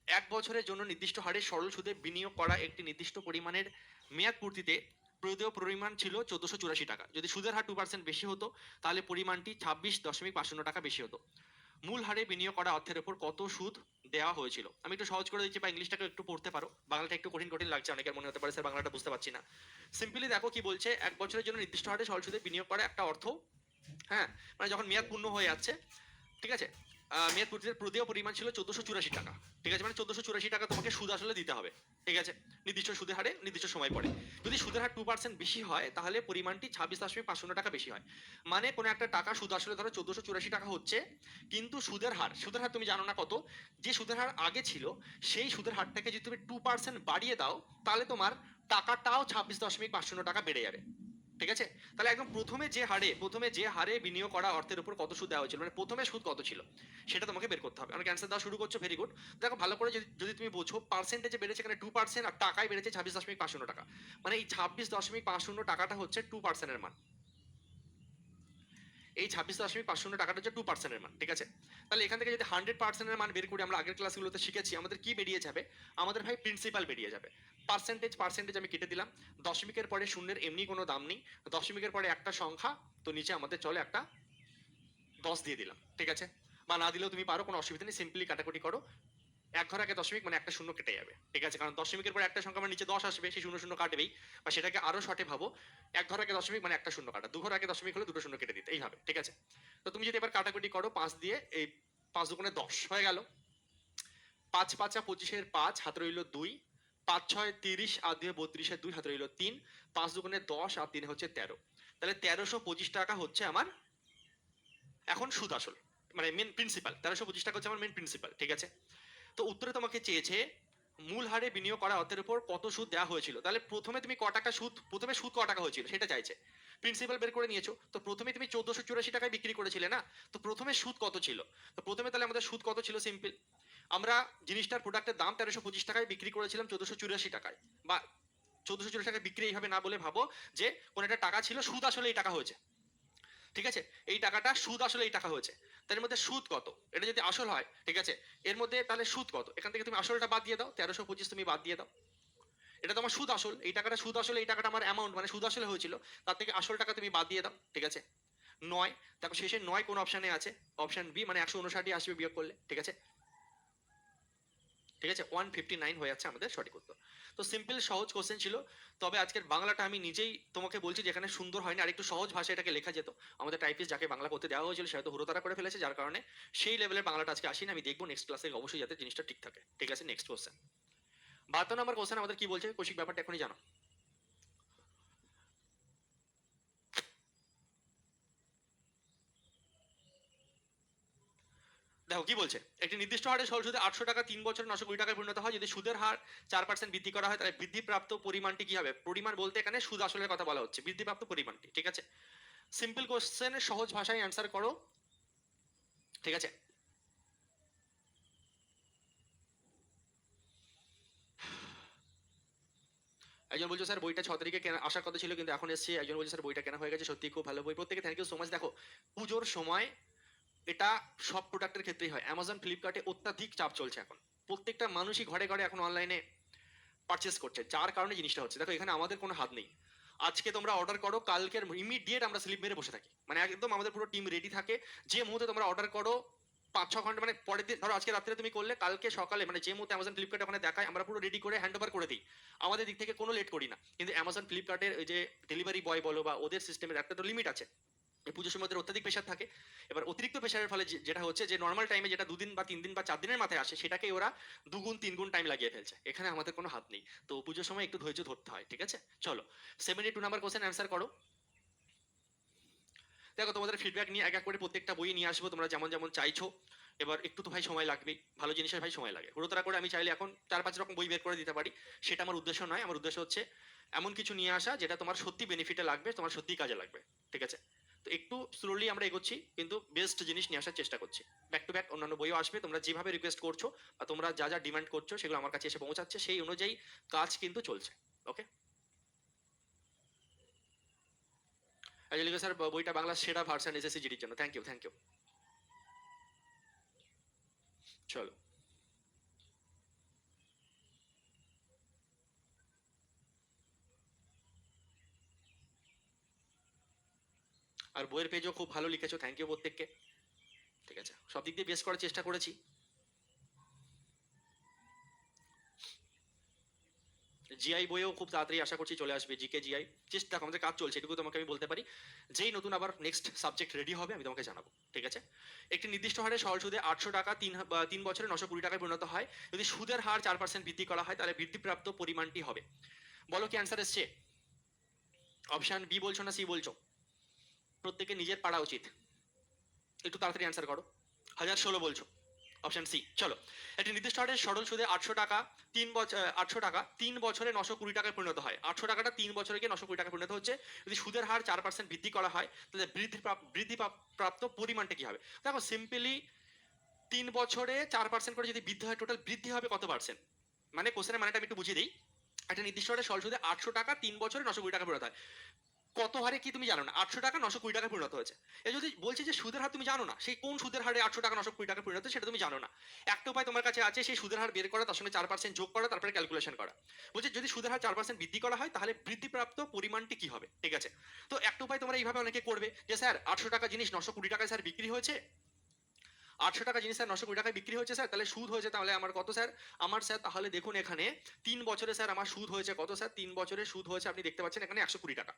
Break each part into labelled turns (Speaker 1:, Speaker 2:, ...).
Speaker 1: 1 বছরের জন্য নির্দিষ্ট হারে সরল সুদে বিনিয়োগ করা একটি নির্দিষ্ট পরিমাণের মেয়াদ পূর্তিতে প্রদেয় পরিমাণ ছিল 1484 টাকা। যদি সুদের হার 2% বেশি হতো তাহলে পরিমাণটি 26.50 টাকা বেশি হতো। মূল হারে বিনিয়োগ করা অর্থের উপর কত সুদ দেওয়া হয়েছিল? আমি একটু সহজ করে দিচ্ছি, বা ইংলিশটাকে একটু পড়তে পারো, বাংলাটা একটু কঠিন কঠিন লাগছে, অনেকের মনে হতে পারে স্যার বাংলাটা বুঝতে পারছি না। সিম্পলি দেখো কি বলছে, 1 বছরের জন্য নির্দিষ্ট হারে সরল সুদে বিনিয়োগ করা একটা অর্থ, হ্যাঁ, মানে যখন মেয়াদ পূর্ণ হয়ে যাচ্ছে, ঠিক আছে, মেয়াদ পূর্তির প্রদেয় পরিমাণ ছিল 1484 টাকা, ঠিক আছে, মানে 1484 টাকা তোমাকে সুদ আসলে দিতে হবে, ঠিক আছে, নির্দিষ্ট সুদের হারে নির্দিষ্ট সময় পরে। যদি সুদের হার 2% বেশি হয় তাহলে পরিমাণটি 26.50 টাকা বেশি হয়। মানে কোনো একটা টাকা সুদ আসলে ধরো 1484 টাকা হচ্ছে, কিন্তু সুদের হার তুমি জানো না কত, যে সুদের হার আগে ছিল সেই সুদের হারটাকে যদি তুমি 2% বাড়িয়ে দাও তাহলে তোমার টাকাটাও 26.50 টাকা বেড়ে যাবে, ঠিক আছে। তাহলে একদম প্রথমে যে হারে বিনিয়োগ করা অর্থের উপর কত সুদ দেওয়া হয়েছিল, মানে প্রথমে সুদ কত ছিল সেটা তোমাকে বের করতে হবে। অনেক অ্যান্সার দেওয়া শুরু করছো, ভেরি গুড। দেখো ভালো করে যদি তুমি বোঝো, পার্সেন্টেজে বেড়েছে এখানে 2% আর টাকায় বেড়েছে 26.50 টাকা, মানে এই 26.50 টাকাটা হচ্ছে 2%-এর মান। এই 26.50 টাকাটা হচ্ছে 2%-এর মান, ঠিক আছে। তাহলে এখান থেকে যদি 100%-এর মান বের করি, আমরা আগের ক্লাসগুলোতে শিখেছি, আমাদের কি বেরিয়ে যাবে? আমাদের ভাই প্রিন্সিপাল বেরিয়ে যাবে। পার্সেন্টেজ আমি কেটে দিলাম, দশমিকের পরে শূন্যের এমনি কোনো দাম নেই, দশমিকের পরে একটা সংখ্যা, তো নিচে আমাদের চলে একটা 10 দিয়ে দিলাম, ঠিক আছে। বা না দিলেও তুমি পারো, কোনো অসুবিধা নেই, সিম্পলি কাটাকুটি করো। এক ঘর আগে দশমিক মানে একটা শূন্য কেটে যাবে, ঠিক আছে, কারণ দশমিকের পরে একটা সংখ্যা মানে নিচে 10 আসবে, সেই শূন্য শূন্য কাটবেই। বা সেটাকে আরো শর্টে ভাবো, এক ঘর আগে দশমিক মানে একটা শূন্য কাটা, দু ঘর আগে দশমিক হলে দুটো শূন্য কেটে দিতে, এইভাবে, ঠিক আছে। তো তুমি যদি এবার কাটাকুটি করো 5 দিয়ে, এই 5 দুগুণে 10 হয়ে গেল, 5 5 25-এর 5 হাতে রইল 2, 5 6 30 আর 2 32-এর 2 হাতে রইল 3, 5 দুগুণে 10 আর 3 হচ্ছে 13। তাহলে 1325 টাকা হচ্ছে আমার এখন সুদ আসল, মানে মেন প্রিন্সিপাল। 1325 টাকা হচ্ছে আমার মেন প্রিন্সিপাল, ঠিক আছে। তো উত্তরে তোমাকে চেয়েছে মূল হারে বিনিয়োগ করা অর্থের উপর কত সুদ দেওয়া হয়েছিল। তাহলে প্রথমে তুমি ক টাকা সুদ, প্রথমে সুদ ক টাকা হয়েছিল সেটা চাইছে, প্রিন্সিপাল বের করে নিয়েছো, তো প্রথমে তুমি 1484 টাকায় বিক্রি করেছিলে না, তো প্রথমে সুদ কত ছিল? তো প্রথমে তাহলে আমাদের সুদ কত ছিল, সিম্পল, আমরা জিনিসটার প্রোডাক্টের দাম 1325 টাকায় বিক্রি করেছিলাম 1484 টাকায়, বা 1484 টাকায় বিক্রি এইভাবে না বলে ভাবো যে কোন একটা টাকা ছিল, সুদ আসলে এই টাকা হয়েছে, ঠিক আছে, এই টাকাটা সুদ আসলে এই টাকা হয়েছে। তার মধ্যে সুদ কত, এটা যদি আসল হয়, ঠিক আছে, এর মধ্যে তাহলে সুদ কত, এখান থেকে তুমি আসলটা বাদ দিয়ে দাও, 1325 তুমি বাদ দিয়ে দাও, এটা তোমার সুদ আসল, এই টাকাটা সুদ আসলে, এই টাকাটা আমার অ্যামাউন্ট মানে সুদ আসলে হয়েছিল, তার থেকে আসল টাকা তুমি বাদ দিয়ে দাও, ঠিক আছে। 9, দেখো শেষে 9 কোন অপশনে আছে, অপশন বি, মানে 159 আসবে বিয়োগ করলে, ঠিক আছে, ঠিক আছে, 159 হয়ে যাচ্ছে আমাদের সঠিক উত্তর। তো সিম্পল সহজ কোশ্চেন ছিল, তবে আজকের বাংলাটা আমি নিজেই তোমাকে বলছি যেখানে সুন্দর হয়নি, আর একটু সহজ ভাষায় এটাকে লেখা যেত। আমাদের টাইপিস্ট যাকে বাংলা করতে দেওয়া হয়েছিল সে হয়তো হুড়োতাড়া করে ফেলেছে, যার কারণে সেই লেভেলের বাংলাটা আজকে আসেনি। আমি দেখবো নেক্সট ক্লাসে অবশ্যই যাতে জিনিসটা ঠিক থাকে, ঠিক আছে। নেক্সট কোশ্চেন, 72 নম্বর কোশ্চেন আমাদের কি বলছে, কৌশিক ব্যাপারটা এখনই জানো। দেখো কি বলছে, একটি নির্দিষ্ট হারে সরল সুদে 800 টাকা 3 বছরে 920 টাকায় পরিণত হয়। যদি সুদের হার 4% বৃদ্ধি করা হয় তাহলে বৃদ্ধিপ্রাপ্ত পরিমাণটি কি হবে? পরিমাণ বলতে এখানে সুদ আসলের কথা বলা হচ্ছে, বৃদ্ধিপ্রাপ্ত পরিমাণটি, ঠিক আছে। সিম্পল কোশ্চেনের সহজ ভাষায় অ্যান্সার করো, ঠিক আছে। একজন বলছে স্যার বইটা 6 তারিখে কেনা আসার কথা ছিল কিন্তু এখন এসছে, একজন বলছে স্যার বইটা কেনা হয়ে গেছে, সত্যি খুব ভালো বই, প্রত্যেকে থ্যাংক ইউ সো মাচ। দেখো পুজোর সময় এটা সব প্রোডাক্টের ক্ষেত্রেই হয়, অ্যামাজন ফ্লিপকার্টে অত্যাধিক চাপ চলছে এখন, প্রত্যেকটা মানুষই ঘরে ঘরে এখন অনলাইনে পারচেস করছে, যার কারণে জিনিসটা হচ্ছে। দেখো এখানে আমাদের কোনো হাত নেই, আজকে তোমরা অর্ডার করো, কালকের ইমিডিয়েট আমরা স্লিপ মেরে বসে থাকি, মানে একদম আমাদের পুরো টিম রেডি থাকে, যে মুহূর্তে তোমরা অর্ডার করো 5-6 ঘন্টা, মানে পরের দিন ধরো আজকে রাত্রে তুমি করলে কালকে সকালে, মানে যে মুহূর্তে অ্যামাজন ফ্লিপকার্টে ওখানে দেখায় আমরা পুরো রেডি করে হ্যান্ড ওভার করে দিই, আমাদের দিক থেকে কোনো লেট করি না। কিন্তু অ্যামাজন ফ্লিপকার্টের ওই যে ডেলিভারি বয় বলো বা ওদের সিস্টেমের একটা তো লিমিট আছে, এই পুজোর সময় ওদের অত্যাধিক প্রেশার থাকে। এবার অতিরিক্ত প্রেশারের ফলে যেটা হচ্ছে যে নর্মাল টাইমে যেটা 2 দিন বা 3 দিন বা 4 দিনের মাথায় আসে সেটাকে ওরা 2 গুণ 3 গুণ টাইম লাগিয়ে ফেলছে, এখানে আমাদের কোনো হাত নেই। তো পুজোর সময় একটু ধৈর্য ধরতে হয়, ঠিক আছে। চলো 72 নম্বর কোশ্চেন অ্যান্সার করো। দেখো তোমাদের ফিডব্যাক নিয়ে এক এক করে প্রত্যেকটা বই নিয়ে আসবো, তোমরা যেমন যেমন চাইছো। এবার একটু তো ভাই সময় লাগবেই, ভালো জিনিসের ভাই সময় লাগে, হুড়োতাড়া করে আমি চাইলে এখন 4-5 রকম বই বের করে দিতে পারি, সেটা আমার উদ্দেশ্য নয়। আমার উদ্দেশ্য হচ্ছে এমন কিছু নিয়ে আসা যেটা তোমার সত্যি বেনিফিটে লাগবে, তোমার সত্যি কাজে লাগবে, ঠিক আছে। তো একটু স্লোলি আমরা এগোচ্ছি, কিন্তু বেস্ট জিনিস নিয়ে আসার চেষ্টা করছি। ব্যাক টু ব্যাক অন্যান্য বইও আসবে, তোমরা যেভাবে রিকোয়েস্ট করছো বা তোমরা যা যা ডিমান্ড করছো সেগুলো আমার কাছে এসে পৌঁছাচ্ছে, সেই অনুযায়ী কাজ কিন্তু চলছে, ওকে। স্যার বইটা বাংলা সেরা ভার্সন এসএসসি জিডির জন্য, থ্যাংক ইউ থ্যাংক ইউ। চলো আর বইয়ের পেজও খুব ভালো লিখেছো, থ্যাংক ইউ প্রত্যেককে। ঠিক আছে, সব দিক দিয়ে বেস্ট করার চেষ্টা করেছি। জিআই বইও খুব তাড়াতাড়ি আশা করছি চলে আসবে, জিকে জিআই। চেষ্টা, আমাদের কাজ চলছে, এটুকু তোমাকে আমি বলতে পারি। যেই নতুন আবার নেক্সট সাবজেক্ট রেডি হবে আমি তোমাকে জানাবো, ঠিক আছে। একটি নির্দিষ্ট হারে সরল সুদে 800 টাকা 3 বছরে 920 টাকায় পরিণত হয়। যদি সুদের হার 4% বৃদ্ধি করা হয় তাহলে বৃদ্ধিপ্রাপ্ত পরিমাণটি হবে। বলো কি অ্যান্সার এসছে? অপশন বি বলছো না সি বলছো? প্রত্যেকে নিজের পারা উচিত, একটু তাড়াতাড়ি অ্যান্সার করো। 1016 বলছো, অপশন সি। চলো, একটি নির্দিষ্ট হারে সরল সুদে 800 টাকা 3 বছরে 920 টাকায় পরিণত হয়। 800 টাকাটা 3 বছরে গিয়ে 920 টাকায় পরিণত হচ্ছে। যদি সুদের হার 4% বৃদ্ধি করা হয় তাহলে বৃদ্ধিপ্রাপ্ত পরিমাণটা কি হবে? দেখো সিম্পলি 3 বছরে 4% করে যদি বৃদ্ধি হয়, টোটাল বৃদ্ধি হবে কত পার্সেন্ট? মানে কোশ্চেনের মানেটা আমি একটু বুঝিয়ে দিই। একটা নির্দিষ্ট হারে সরল সুদে 800 টাকা 3 বছরে 920 টাকা পরিণত হয়। কত হারে কি তুমি জানো না? 800 টাকা 920 টাকায় পরিণত হয়েছে। এ যদি বলছি যে সুদের হার তুমি জানো না, সেই কোন সুদের হারে 800 টাকা 920 টাকায় পরিণত সেটা তুমি জানো না। একটা উপায় তোমার কাছে আছে, সেই সুদের হার বের করা, তার সঙ্গে 4% যোগ করা, তারপরে ক্যালকুলেশন করা। বলছে যদি সুদের হার 4% বৃদ্ধি করা হয় তাহলে বৃদ্ধিপ্রাপ্ত পরিমাণটি কি হবে, ঠিক আছে। তো একটা উপায় তোমরা এইভাবে অনেকে করবে যে স্যার 800 টাকা জিনিস 920 টাকায় স্যার বিক্রি হয়েছে, 800 টাকা জিনিস স্যার 920 টাকায় বিক্রি হয়েছে স্যার, তাহলে সুদ হয়েছে তাহলে আমার কত স্যার? আমার স্যার তাহলে দেখুন এখানে 3 বছরে স্যার আমার সুদ হয়েছে কত স্যার? 3 বছরে সুদ হয়েছে, আপনি দেখতে পাচ্ছেন এখানে 120 টাকা।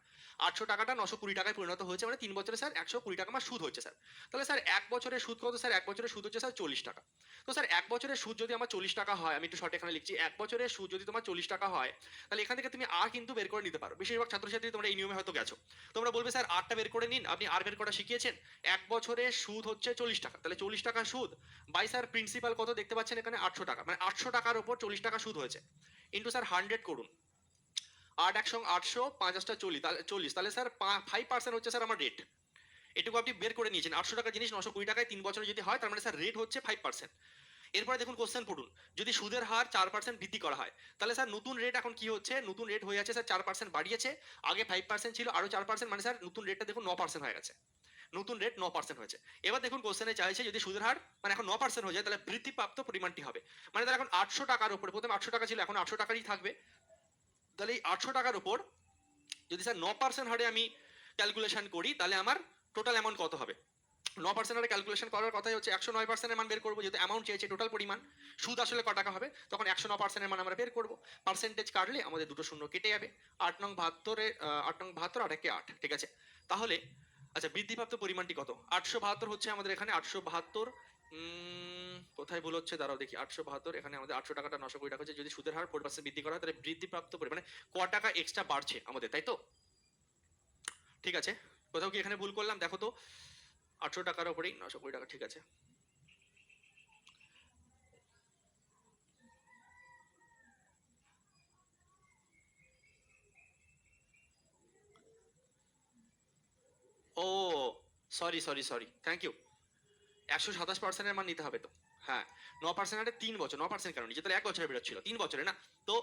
Speaker 1: 800 টাকাটা 920 টাকায় পরিণত হয়েছে, মানে 3 বছরে স্যার 120 টাকা আমার সুদ হচ্ছে স্যার। তাহলে স্যার 1 বছরের সুদ কত স্যার? 1 বছরের সুদ হচ্ছে স্যার 40 টাকা। তো স্যার 1 বছরের সুদ যদি আমার 40 টাকা হয়, আমি একটু শর্ট এখানে লিখছি, 1 বছরের সুদ যদি তোমার 40 টাকা হয়, তাহলে এখান থেকে তুমি আর কিন্তু বের করে নিতে পারো। বেশিরভাগ ছাত্রছাত্রী তোমরা এই নিয়মে হয়তো গেছো। তোমরা বলবে স্যার আরটা বের করে নিন, আপনি আর বের করা শিখিয়েছেন। 1 বছরের সুদ হচ্ছে 40 টাকা, তাহলে 40 টাকা সুদ বাই স্যার প্রিন্সিপাল কত দেখতে পাচ্ছেন এখানে 800 টাকা, মানে 800 টাকার উপর 40 টাকা সুদ হয়েছে, ইন্টু স্যার 100 করুন। 8 একসঙ্গে 800, 5 8টা 40, তাহলে 40, তাহলে স্যার 5% হচ্ছে স্যার আমার রেট। এটুকু আপনি বের করে নিয়েছেন। 800 টাকা জিনিস 920 টাকায় 3 বছরে যদি হয়, তার মানে স্যার রেট হচ্ছে 5%। এরপরে দেখুন কোশ্চেন পড়ুন, যদি সুদের হার 4% বৃদ্ধি করা হয় তাহলে স্যার নতুন রেট এখন কি হচ্ছে? নতুন রেট হয়ে যাচ্ছে স্যার 4% বাড়িয়েছে, আগে 5% ছিল, আরো 4%, মানে স্যার নতুন রেটটা দেখুন 9% হয়ে গেছে। নতুন রেট 9% হয়েছে। এবার দেখুন কোশ্চেনে চাইছে যদি সুদের হার মানে এখন 9% হয়ে যায় তাহলে বৃদ্ধিপ্রাপ্ত পরিমাণটি হবে। মানে তাহলে এখন 800 টাকার উপরে, প্রথমে 800 টাকা ছিল, এখন 800 টাকারই থাকবে। তাহলে এই 800 টাকার উপর যদি স্যার 9% হারে আমি ক্যালকুলেশন করি তাহলে আমার টোটাল অ্যামাউন্ট কত হবে? 9% হারে ক্যালকুলেশন করার কথাই হচ্ছে 109% এর মান বের করবো, যেহেতু অ্যামাউন্ট চেয়েছে টোটাল পরিমাণ। সুদ আসলে ক টাকা হবে তখন 109% এর মান আমরা বের করবো। পার্সেন্টেজ কাটলে আমাদের দুটো শূন্য কেটে যাবে। 8 নং 72 8 নং 72 আর একে 8, ঠিক আছে। তাহলে আচ্ছা বৃদ্ধিপ্রাপ্ত পরিমাণটি কত? 872 হচ্ছে আমাদের এখানে 872, কোথায় ভুল হচ্ছে দাঁড়াও দেখি। 872 এখানে আমাদের 800 টাকাটা 920 টাকা হচ্ছে, যদি সুদের হার 4% বৃদ্ধি করা হয় তাহলে বৃদ্ধিপ্রাপ্ত পরিমাণে ক টাকা এক্সট্রা বাড়ছে আমাদের, তাই তো? ঠিক আছে, কোথাও কি এখানে ভুল করলাম দেখো তো। 800 টাকার উপরেই 920 টাকা, ঠিক আছে। Oh sorry sorry sorry, thank you. 127% এর মান নিতে হবে তো। হ্যাঁ, 9% হারে 3 বছর, 9% কেন নিচে? তাহলে 1 বছরে বেরোচ্ছিল, 3 বছরে না। তো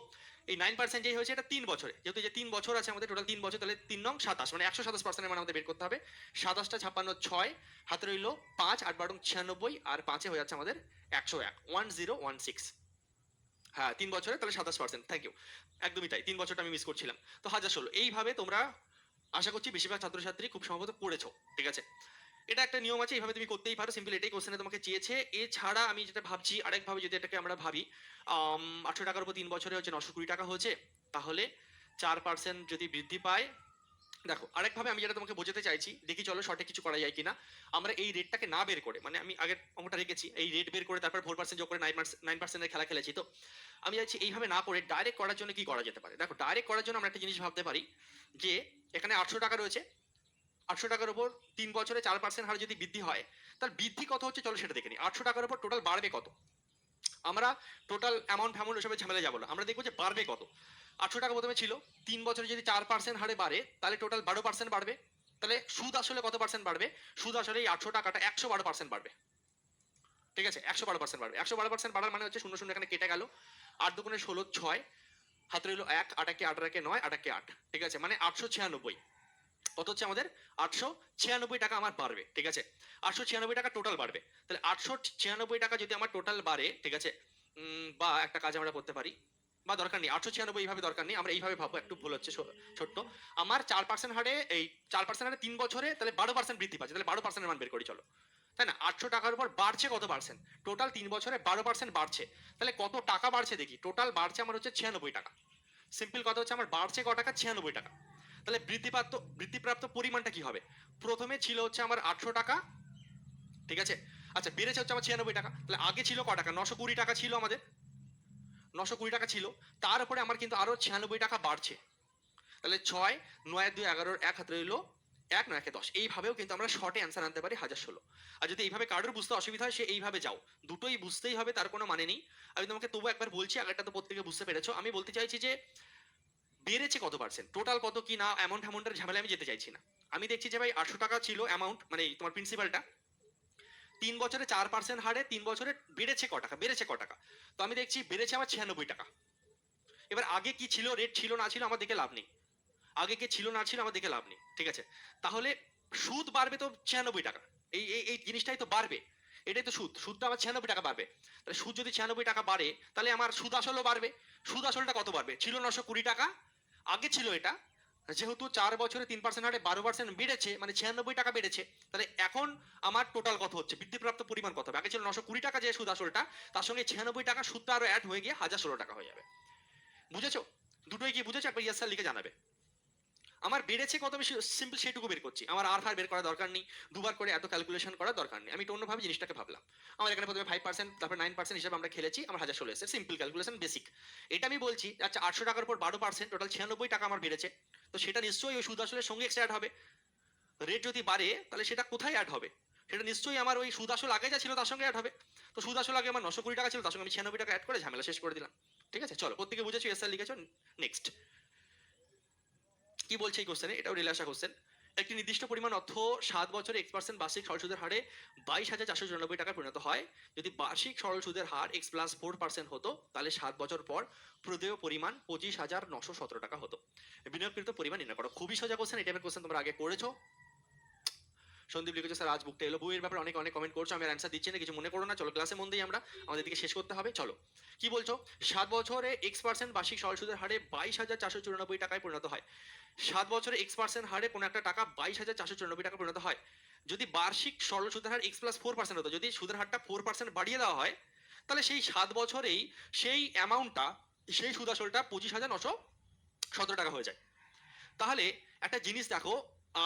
Speaker 1: এই 9% যেই হয়েছে এটা 3 বছরে, যেহেতু যে 3 বছর আছে আমাদের, টোটাল 3 বছর, তাহলে 3 নং 27, মানে 127% এর মান আমাদের বের করতে হবে। 27টা 56 6, হাতে রইলো 5, 8 12 96, আর 5 হয়ে যাচ্ছে আমাদের 101, 1016। হ্যাঁ 3 বছরে তাহলে 27%, থ্যাংক ইউ। একদমই তাই, 3 বছরটা আমি মিস করছিলাম। তো 1016 এইভাবে তোমরা আশা করছি বেশিরভাগ ছাত্রছাত্রী খুব সম্ভবত পড়েছো, ঠিক আছে। এটা একটা নিয়ম আছে, এইভাবে তুমি করতেই পারো, সিম্পল এটাই কোশ্চেনে তোমাকে চেয়েছে। এছাড়া আমি যেটা ভাবছি আরেকভাবে যদি এটাকে আমরা ভাবি, 800 টাকার উপর 3 বছরে হচ্ছে 920 টাকা হয়েছে, তাহলে 4% যদি বৃদ্ধি পায়, দেখো আরেকভাবে আমি যেটা তোমাকে বোঝাতে চাইছি, দেখি চলো শর্টে কিছু করা যায় কিনা। আমরা এই রেটটাকে না বের করে, মানে আমি আগের অঙ্কটা রেখেছি, এই রেট বের করে তারপর 4% যোগ করে 9% এর খেলা খেলেছি, তো আমি চাইছি এইভাবে না করে ডাইরেক্ট করার জন্য কি করা যেতে পারে। দেখো ডাইরেক্ট করার জন্য আমরা একটা জিনিস ভাবতে পারি, যে এখানে 800 টাকা রয়েছে, 800 টাকার উপর 3 বছরে 4% হারে যদি বৃদ্ধি হয়, তার বৃদ্ধি কত হচ্ছে চলো সেটা দেখে নিই। 800 টাকার উপর টোটাল বাড়বে কত? আমরা টোটাল অ্যামাউন্ট ফ্যামাউন্ট ওসবের ঝামেলা যাবো না, আমরা দেখবো যে বাড়বে কত। 800 টাকা প্রথমে ছিল, 3 বছরে যদি 4% হারে বাড়ে তাহলে টোটাল 12% বাড়বে। তাহলে সুদ আসলে কত পার্সেন্ট বাড়বে? সুদ আসলে এই 800 টাকাটা 112% বাড়বে, ঠিক আছে। 112% বাড়বে। 112% বাড়ার মানে হচ্ছে শূন্য শূন্য এখানে কেটে গেল, 8 দুগুণে 16 6, হাতে রইলো 1, 8 একে 8 আর একে 9, 8 একে 8, ঠিক আছে, মানে 896। কত হচ্ছে আমাদের? 896 টাকা আমার বাড়বে, ঠিক আছে। 896 টাকা টোটাল বাড়বে। তাহলে 896 টাকা যদি আমার টোটাল বাড়ে, ঠিক আছে, বা একটা কাজ আমরা করতে পারি, বা দরকার নেই 896 এইভাবে দরকার নেই, আমরা এইভাবে ভাববো, একটু ভুল হচ্ছে ছোট্ট। আমার 4% হারে, এই 4% হারে 3 বছরে তাহলে 12% বৃদ্ধি পাচ্ছে, তাহলে 12% মান বের করি চলো, তাই না? 800 টাকার উপর বাড়ছে কত পার্সেন্ট? টোটাল 3 বছরে 12% বাড়ছে, তাহলে কত টাকা বাড়ছে দেখি। টোটাল বাড়ছে আমার হচ্ছে 96 টাকা। সিম্পল কথা হচ্ছে আমার বাড়ছে ক টাকা? 96 টাকা। তাহলে বৃদ্ধিপ্রাপ্ত পরিমাণটা কি হবে? প্রথমে ছিল হচ্ছে আমার 800 টাকা, ঠিক আছে? আচ্ছা, বেড়েছে হচ্ছে আমার 96 টাকা, তাহলে আগে ছিল ক টাকা? 920 টাকা ছিল আমাদের, 920 টাকা ছিল, তার উপরে আমার কিন্তু আরো 96 টাকা বাড়ছে। তাহলে 6 9 2 11 এক হাতে রইলো 1 9 10। এইভাবেও কিন্তু আমরা শর্টে অ্যান্সার আনতে পারি 1016। আর যদি এইভাবে কারোর বুঝতে অসুবিধা হয় সে এইভাবে যাও, দুটোই বুঝতেই হবে, তার কোনো মানে নেই। আমি তোমাকে তবু একবার বলছি, আগেরটা তো প্রত্যেকে বুঝতে পেরেছো। আমি বলতে চাইছি যে বেড়েছে কত পার্সেন্ট, টোটাল কত কি না, অ্যামাউন্টের ঝামেলা আমি যেতে চাইছি না। আমি দেখছি যে ভাই 800 টাকা ছিল অ্যামাউন্ট, মানে তোমার প্রিন্সিপালটা, 3 বছরে 4% হারে 3 বছরে বেড়েছে ক টাকা? বেড়েছে ক টাকা? তো আমি দেখছি বেড়েছে আমার 96 টাকা। এবার আগে কি ছিল, রেট ছিল না ছিল আমার দেখে লাভ নেই, আগে কে ছিল না ছিল আমার দেখে লাভ নেই, ঠিক আছে? তাহলে সুদ বাড়বে তো 96 টাকা, এই এই এই জিনিসটাই তো বাড়বে, এটাই তো সুদ, সুদটা আমার 96 টাকা বাড়বে। তাহলে সুদ যদি 96 টাকা বাড়ে তাহলে আমার সুদ আসলও বাড়বে। সুদ আসলটা কত বাড়বে? ছিল 920 টাকা, আগে ছিল এটা, যেহেতু 4 বছরে 3% হারে 12% বেড়েছে, মানে 96 টাকা বেড়েছে, তাহলে এখন আমার টোটাল কত হচ্ছে, বৃদ্ধিপ্রাপ্ত পরিমাণ কত হবে? আগে ছিল 920 টাকা যে সুদ আসলটা, তার সঙ্গে 96 টাকা সুদটা আরো অ্যাড হয়ে গিয়ে 1016 টাকা হয়ে যাবে। বুঝেছো? দুটোই কি বুঝেছো? একবার ইয়েস স্যার লিখে জানাবে। আমার বেড়েছে কত বেশি, সিম্পল সেইটুকু বের করছি, আমার আর ফার বের করা দরকার নেই, দুবার করে এত ক্যালকুলেশন করার দরকার নেই। আমি একটু অন্যভাবে জিনিসটাকে ভাবলাম। আমার এখানে প্রথমে 5% তারপর 9% হিসেবে আমরা খেলেছি, আমার 1016 এসেছে, সিম্পল ক্যালকুলেশন বেসিক। এটা আমি বলছি, আচ্ছা 800 টাকার উপর 12%, টোটাল 96 টাকা আমার বেড়েছে, তো সেটা নিশ্চয়ই ওই সুদ আসলের সঙ্গে এক্সট্রা অ্যাড হবে। রেট যদি বাড়ে তাহলে সেটা কোথায় অ্যাড হবে? সেটা নিশ্চয়ই আমার ওই সুদ আসল আগে যা ছিল তার সঙ্গে অ্যাড হবে। তো সুদ আসল আগে আমার 920 টাকা ছিল, তার সঙ্গে আমি 96 টাকা অ্যাড করে ঝামেলা শেষ করে দিলাম। ঠিক আছে, চলো প্রত্যেকে বুঝেছো, এস স্যার লিখেছো। নেক্সট কি বলছে এই কোশ্চেনে, এটাও রিলে আসা কোশ্চেন। একটি নির্দিষ্ট পরিমাণ অর্থ 7 বছরে x% বার্ষিক সরল সুদের হারে 22,494 টাকায় পরিণত হয়। যদি বার্ষিক সরল সুদের হার x+4% হতো তাহলে 7 বছর পর প্রদেয় পরিমাণ 25,917 টাকা হতো। বিনিয়োগকৃত পরিমাণ নির্ণয় করো। খুবই সোজা কোশ্চেন, এই টাইপের কোশ্চেন তোমরা আগে করেছো। সন্দীপ লিখেছো স্যার আজ বুকটা এলো, বইয়ের ব্যাপারে অনেক অনেক কমেন্ট করছো, আমি আর অ্যান্সার দিচ্ছি না, কিছু মনে করো না, চলো ক্লাসে মন দিই আমরা, আমাদের দিকে শেষ করতে হবে। চলো কি বলছো, 7 বছরে x% বার্ষিক সরল সুদের হারে 22,494 টাকায় পরিণত হয়। 7 বছরে x% হারে কোনো একটা টাকা 22,494 টাকা পরিণত হয়। যদি বার্ষিক সরল সুদের হার x+4% হতো, যদি সুদের হারটা 4% বাড়িয়ে দেওয়া হয়, তাহলে সেই 7 বছরেই সেই অ্যামাউন্টটা, সেই সুদ আসলটা 25,917 টাকা হয়ে যায়। তাহলে একটা জিনিস দেখো,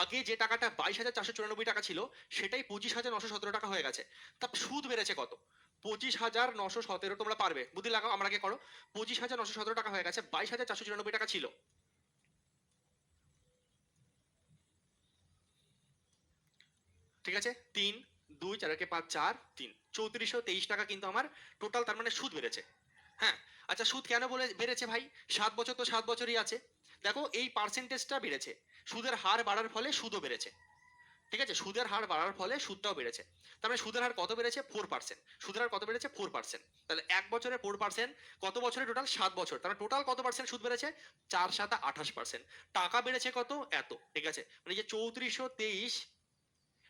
Speaker 1: আগে যে টাকাটা 22,494 টাকা ছিল সেটাই 25,917 টাকা হয়ে গেছে, তা সুদ বেড়েছে কত? 25,917, তোমরা পারবে, বুদ্ধি লাগাও, আমরা আগে করো। 25,917 টাকা হয়ে গেছে, 22,494 টাকা ছিল, ঠিক আছে? 3 2 4 5 4 3 3423 টাকা কিন্তু আমার টোটাল, তার মানে সুদ বেড়েছে। হ্যাঁ, আচ্ছা সুদ কেন বলে বেড়েছে ভাই? 7 বছর তো 7 বছরই আছে। দেখো এই পার্সেন্টেজটা বেড়েছে, সুদের হার বাড়ার ফলে সুদও বেড়েছে, ঠিক আছে? সুদের হার বাড়ার ফলে সুদটাও বেড়েছে। তার মানে সুদের হার কত বেড়েছে? 4%। সুদের হার কত বেড়েছে? 4%। তাহলে এক বছরে 4%, কত বছরে? টোটাল 7 বছর, তার মানে টোটাল কত পার্সেন্ট সুদ বেড়েছে? 4 7 28%। টাকা বেড়েছে কত? এত, ঠিক আছে? মানে যে 3423,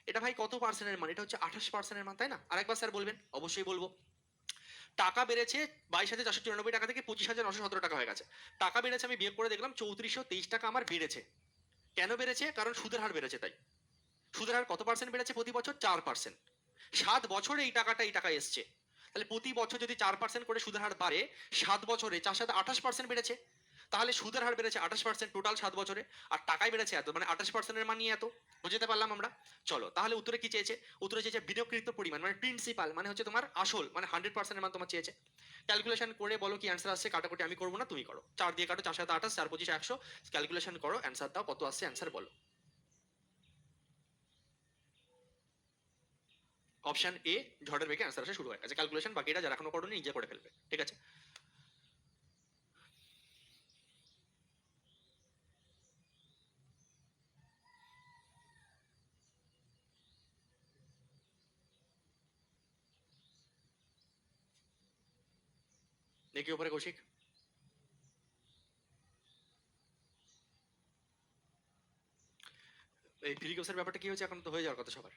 Speaker 1: এটা ভাই কত পার্সেন্টের মান? এটা হচ্ছে 28%-এর মান, তাই না? আরেকবার স্যার বলবেন? অবশ্যই বলবো। টাকা বেড়েছে 22,494 টাকা থেকে 25,917 টাকা হয়ে গেছে। টাকা বেড়েছে, আমি বিয়োগ করে দেখলাম 3423 টাকা আমার বেড়েছে। কেন বেড়েছে? কারণ সুদের হার বেড়েছে তাই। সুদের হার কত পার্সেন্ট বেড়েছে প্রতি বছর? 4%। 7 বছরে এই টাকাটা এই টাকা এসছে, তাহলে প্রতি বছর যদি 4% করে সুদের হার বাড়ে, 7 বছরে 4 সাথে 28% বেড়েছে, তাহলে সুদের হার বেড়েছে 28% টোটাল 7 বছরে, আর টাকাই বেড়েছে এত, মানে 28%-এর মান নিয়ে এত। বুঝতে পারলাম আমরা? চলো তাহলে উত্তরে কি চেয়েছে? উত্তরে চেয়েছে বিনিয়োগকৃত পরিমাণ, মানে প্রিন্সিপাল, মানে হচ্ছে তোমার আসল, মানে 100%-এর মান তোমার চেয়েছে। ক্যালকুলেশন করে বলো কি অ্যান্সার আসছে, কাটাকুটি আমি করবো না, তুমি করো। 4 দিয়ে কাটো, 4 সাথে 28, 4 25 100, ক্যালকুলেশন করো, অ্যান্সার দাও, কত আসছে অ্যান্সার বলো। অপশন এ ঝড়ের বেগে অ্যান্সার আসা শুরু হয়ে গেছে। ক্যালকুলেশন বাকিটা যারা এখনো করোনি নিজে করে ফেলবে, ঠিক আছে? দেখি উপরে কৌশিক। এই ফ্রি কোর্সের ব্যাপারটা কি হয়েছে? এখন তো হয়ে যাওয়ার কথা সবার।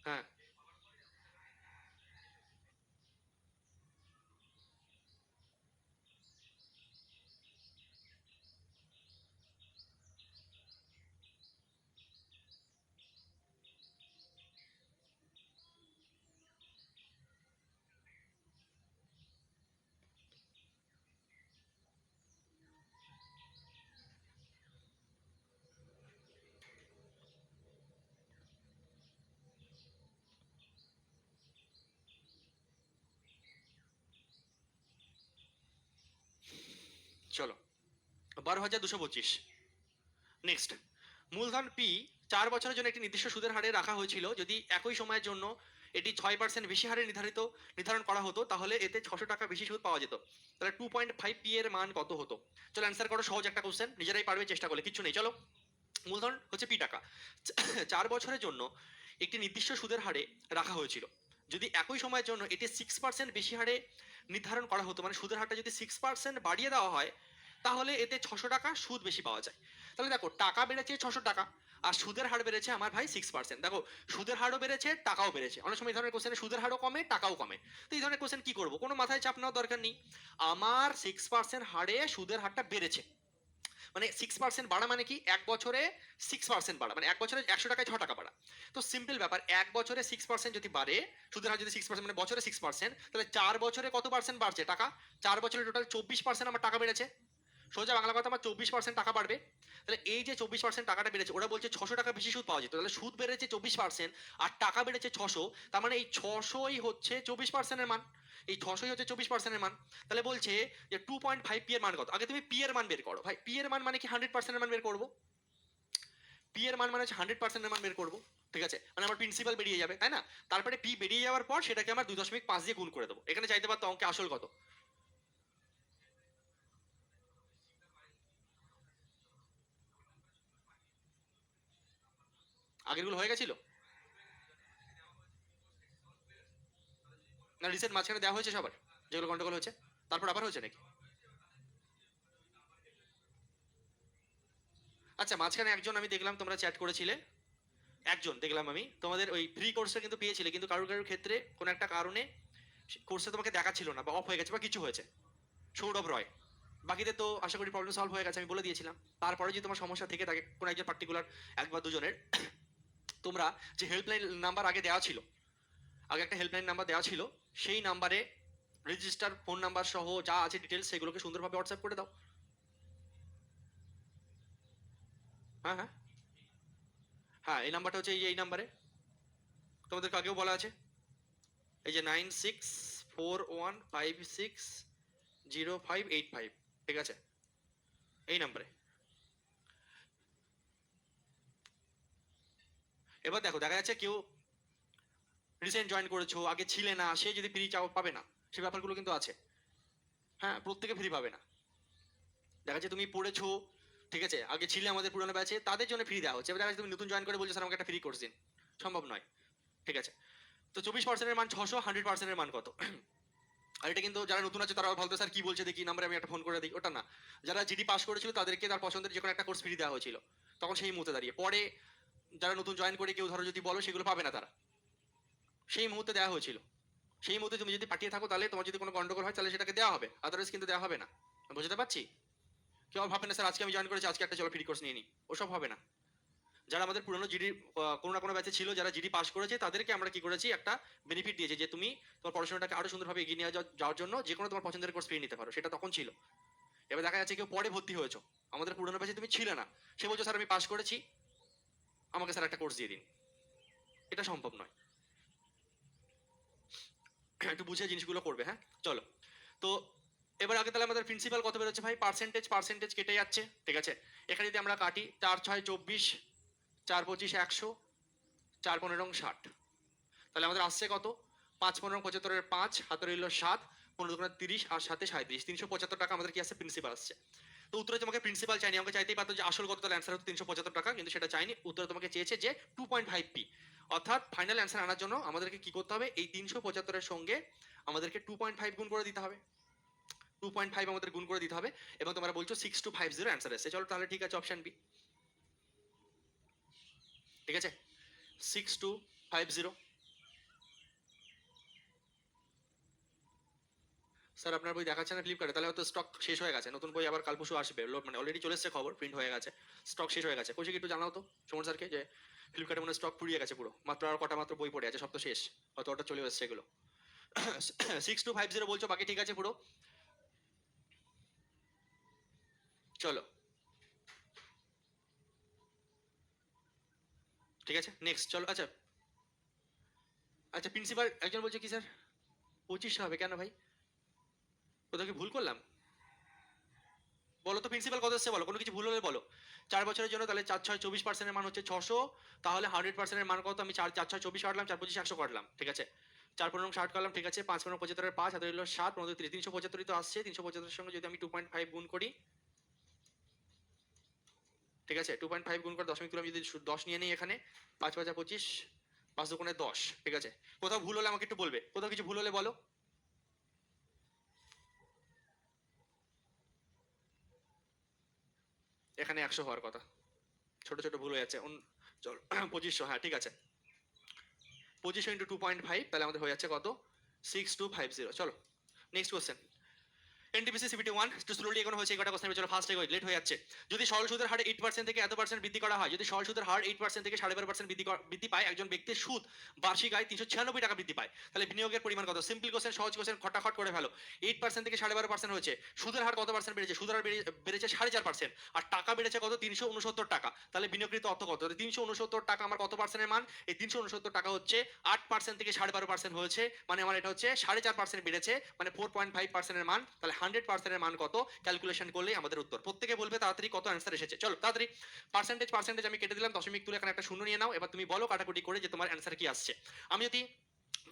Speaker 1: হ্যাঁ চলো 12,225। নেক্সট, মূলধন পি 4 বছরের জন্য একটি নির্দিষ্ট সুদের হারে রাখা হয়েছিল। যদি একই সময়ের জন্য এটি 6% বেশি হারে নির্ধারণ করা হতো, তাহলে এতে 600 টাকা বেশি সুদ পাওয়া যেত। তাহলে 2.5 পি এর মান কত হতো? চলো অ্যান্সার করো, সহজ একটা কোশ্চেন, নিজেরাই পারবে চেষ্টা করলে, কিচ্ছু নেই। চলো, মূলধন হচ্ছে পি টাকা, 4 বছরের জন্য একটি নির্দিষ্ট সুদের হারে রাখা হয়েছিল। যদি একই সময়ের জন্য এটি 6% বেশি হারে নির্ধারণ করা হতো, মানে সুদের হারটা যদি 6% বাড়িয়ে দেওয়া হয়, তাহলে এতে 600 টাকা সুদ বেশি পাওয়া যায়। তাহলে দেখো, টাকা বেড়েছে 600 টাকা, আর সুদের হার বেড়েছে আমার ভাই 6%। দেখো, সুদের হারও বেড়েছে, টাকাও বেড়েছে। অনেক সময় এই ধরনের কোশ্চেনে সুদের হারও কমে, টাকাও কমে। তো এই ধরনের কোশ্চেন কি করবো, কোনো মাথায় চাপ নেওয়ার দরকার নেই। আমার 6% হারে সুদের হারটা বেড়েছে, মানে 6% বাড়া মানে কি, এক বছরে 6% বাড়া, মানে এক বছরে 100 টাকায় 6 টাকা বাড়া। তো সিম্পল ব্যাপার, এক বছরে 6% যদি বাড়ে, সুদের হার যদি 6%, মানে বছরে 6%, তাহলে 4 বছরে কত পার্সেন্ট বাড়ছে টাকা? 4 বছরে টোটাল 24% আমার টাকা বেড়েছে। সোজা বাংলা কথা, আমার 24% টাকা বাড়বে। তাহলে এই যে 24% টাকাটা বেড়েছে, ওরা বলছে 600 টাকা বেশি সুদ পাওয়া যেত। তাহলে সুদ বেড়েছে 24% আর টাকা বেড়েছে 600, তার মানে এই 600ই হচ্ছে 24% এর মান। এই 600ই হচ্ছে 24% এর মান। তাহলে বলছে যে 2.5 পি এর মান কত? আগে তুমি পি এর মান বের করো ভাই। পি এর মান মানে কি 100% এর মান বের করবো। পি এর মান মানে হচ্ছে 100% এর মান বের করবো, ঠিক আছে? মানে আমার প্রিন্সিপাল বেরিয়ে যাবে, তাই না? তারপরে পি বেরিয়ে যাওয়ার পর সেটাকে আমার 2.5 দিয়ে গুণ করে দেবো। এখানে চাইতে পারতো অঙ্কে আসল কত। আগেরগুলো হয়ে গেছিল না? রিসেন্ট মাঝখানে দেওয়া হয়েছে সবার, যেগুলো গন্ডগোল হয়েছে, তারপর আবার হয়েছে নাকি? আচ্ছা, মাঝখানে একজন আমি দেখলাম তোমরা চ্যাট করেছিলে, একজন দেখলাম আমি, তোমাদের ওই ফ্রি কোর্সটা কিন্তু পেয়েছিলে, কিন্তু কারোর কারোর ক্ষেত্রে কোনো একটা কারণে কোর্সে তোমাকে দেখাচ্ছিল না, বা অফ হয়ে গেছে, বা কিছু হয়েছে। সৌরভ রয়। বাকিদের তো আশা করি প্রবলেম সলভ হয়ে গেছে, আমি বলে দিয়েছিলাম। তারপরে যদি তোমার সমস্যা থেকে থাকে কোনো একজন পার্টিকুলার, এক বা দুজনের, তোমরা যে হেল্পলাইন নাম্বার আগে দেওয়া ছিল, আগে একটা হেল্পলাইন নাম্বার দেওয়া ছিল, সেই নাম্বারে রেজিস্টার ফোন নাম্বার সহ যা আছে ডিটেলস, সেগুলোকে সুন্দরভাবে হোয়াটসঅ্যাপ করে দাও। হ্যাঁ হ্যাঁ হ্যাঁ, এই নাম্বারটা হচ্ছে এই নাম্বারে, তোমাদেরকে আগেও বলা আছে, এই যে 9641560585, ঠিক আছে? এই নাম্বারে। এবার দেখো, দেখা যাচ্ছে কেউ রিসেন্ট জয়েন করেছো, আগে ছিলে না, সে যদি ফ্রি চাও পাবে না, সে ব্যাপারগুলো কিন্তু আছে। হ্যাঁ, প্রত্যেকে ফ্রি পাবে না। দেখা যাচ্ছে তুমি পড়েছো, ঠিক আছে, আগে ছিলে আমাদের পুরোনো ব্যাচে, তাদের জন্য ফ্রি দেওয়া হচ্ছে। এবার দেখা যাচ্ছে তুমি নতুন জয়েন করে বলছো স্যার আমাকে একটা ফ্রি কোর্স দিন, সম্ভব নয়, ঠিক আছে? তো 24%-এর মান 600, 100%-এর মান কত? আর এটা কিন্তু যারা নতুন আছে তারা বলতে, স্যার কি বলছে দেখি, নাম্বারে আমি একটা ফোন করে দিই, ওটা না। যারা জিডি পাস করেছিল তাদেরকে তার পছন্দের যে কোনো একটা কোর্স ফ্রি দেওয়া হয়েছিল, তখন সেই মুহূর্তে দাঁড়িয়ে। পরে যারা নতুন জয়েন করে কেউ ধরো যদি বলো, সেগুলো পাবে না তারা, সেই মুহূর্তে দেওয়া হয়েছিল। সেই মুহূর্তে তুমি যদি পাঠিয়ে থাকো, তাহলে তোমার যদি কোনো গন্ডগোল হয়, তাহলে সেটাকে দেওয়া হবে, আদারওয়াইজ কিন্তু দেওয়া হবে না। বুঝতে পারছি? কেউ ভাবে না স্যার আজকে আমি জয়েন করেছি, আজকে একটা চলো ফ্রি কোর্স নিয়ে নিই, ওসব হবে না। যারা আমাদের পুরনো জিডি কোনো না কোনো ব্যাচে ছিল, যারা জিডি পাস করেছে, তাদেরকে আমরা কি করেছি, একটা বেনিফিট দিয়েছি যে তুমি তোমার পড়াশোনাটাকে আরো সুন্দরভাবে এগিয়ে নিয়ে যাওয়ার জন্য যে কোনো তোমার পছন্দের কোর্স ফ্রি নিতে পারো। সেটা তখন ছিল। এবার দেখা যাচ্ছে কেউ পরে ভর্তি হয়েছো, আমাদের পুরনো ব্যাচে তুমি ছিলে না, সে বলছো স্যার আমি পাস করেছি, আমাকে স্যার একটা কোর্স দিয়ে দিন। এটা সম্ভব নয়। একটু বুঝে জিনিসগুলো করবে, হ্যাঁ? চলো, তো এবার আগে তাহলে আমাদের প্রিন্সিপাল কত বেরোচ্ছে ভাই? পার্সেন্টেজ পার্সেন্টেজ কেটে যাচ্ছে, ঠিক আছে? এখানে যদি আমরা কাটি, 4 6 24, 4 25 100, 4 15 60, তাহলে আমাদের আসছে কত? 5 15 75-এর 5, হাতে রইল 7, 15 30, আর 7 37, 375 টাকা আমাদের কি আসছে? প্রিন্সিপাল আসছে। তো উত্তরে তোমাকে প্রিন্সিপাল চাইনি, আমাকে চাইতেই পারতো যে আসল কত, তাহলে অ্যান্সার হতো 375 টাকা, কিন্তু সেটা চাইনি। উত্তরে তোমাকে চেয়েছে যে 2.5 পি। অর্থাৎ ফাইনাল অ্যান্সার আনার জন্য আমাদেরকে কি করতে হবে? এই 375-এর সঙ্গে আমাদেরকে 2.5 গুণ করে দিতে হবে। 2.5 আমাদের গুণ করে দিতে হবে, এবং তোমরা বলছো 6250 অ্যান্সার এসেছে। চলো তাহলে ঠিক আছে, অপশন বি, ঠিক আছে? 6250। স্যার আপনার বই দেখাচ্ছে না ফ্লিপকার্টে, তাহলে হয়তো স্টক শেষ হয়ে গেছে, নতুন বই আবার কাল পরশু আসবে, মানে অলরেডি চলে এসেছে খবর, প্রিন্ট হয়ে গেছে, স্টক শেষ হয়ে গেছে। কৌশিক একটু জানাও তো সুমন স্যারকে যে ফ্লিপকার্টে মনে স্টক ফুরিয়ে গেছে পুরো, মাত্র আর কটা মাত্র বই পড়ে আছে, সব তো শেষ, হয়তো ওটা চলে এসেছে এগুলো। 6250 বলছো, বাকি ঠিক আছে পুরো। চলো, ঠিক আছে, নেক্সট চলো। আচ্ছা আচ্ছা, প্রিন্সিপাল একজন বলছে কি স্যার 25 হবে কেন ভাই? কোথাও কি ভুল করলাম? বলো তো প্রিন্সিপাল কত এসছে বলো, কোনো কিছু ভুল হলে বলো। 4 বছরের জন্য তাহলে 4 6 24% মান হচ্ছে 600, তাহলে 100% মান কত? আমি 4 4 6 24 কাটলাম, 4 25 100 কাটলাম, ঠিক আছে। 4 15 60 করলাম, ঠিক আছে। 5 15 75 এর 5 হাতে রইলো 7 15 30, 375 তো আসছে। 375 এর সঙ্গে যদি আমি 2.5 গুণ করি, ঠিক আছে, 2.5 গুণ করে 10 তুলে আমি যদি 10 নিয়ে নিই এখানে, 5 5 25, 5 দুগুণে 10, ঠিক আছে। কোথাও ভুল হলে আমাকে একটু বলবে, কোথাও কিছু ভুল হলে বলো। এখানে 100 হওয়ার কথা, ছোট ছোট ভুল হয়ে যাচ্ছে। চল 2500, হ্যাঁ ঠিক আছে। 2500 ইন্টু 2.5, তাহলে আমাদের হয়ে যাচ্ছে কত? 6250। চলো নেক্সট কোশ্চেন। এনটিপিসি সিপিটি 1 একটু স্লোলি এগোনো হয়েছে, একটা কোশ্চেন চলো ফার্স্ট এগোই, লেট হয়ে যাচ্ছে। যদি সরল সুদের হার 8% থেকে এত পার্সেন্ট বৃদ্ধি করা হয়, যদি সরল সুদের হার 8% থেকে 12.5% বৃদ্ধি পায়, একজন ব্যক্তির সুদ বার্ষিক আয় 396 টাকা বৃদ্ধি পায়, তাহলে বিনিয়োগের পরিমাণ কত? সিম্পল কোশ্চেন, সহজ কোশ্চেন, খটাখট করে ফেলো। 8% থেকে 12.5% হয়েছে, সুদের হার কত পার্সেন্ট বেড়েছে? সুদের হার বেড়েছে 4.5%, আর টাকা বেড়েছে কত? 369 টাকা। তাহলে বিনিয়োগকৃত অর্থ কত? 369 টাকা আমার কত পার্সেন্টের মান? এই 369 টাকা হচ্ছে 8% থেকে 12.5% হয়েছে, মানে আমার এটা হচ্ছে 4.5% বেড়েছে, মানে 4.5% এর মান। তাহলে 100% এর মান কত? ক্যালকুলেশন করলেই আমাদের উত্তর। প্রত্যেকে বলবে তাড়াতাড়ি কত অ্যান্সার এসেছে। চলো তাড়াতাড়ি পার্সেন্টেজ আমি কেটে দিলাম, দশমিক তুলে এখানে একটা শূন্য নিয়ে নাও। এবার তুমি বলো কাটাকুটি করে যে তোমার অ্যান্সার কি আসছে। আমি যদি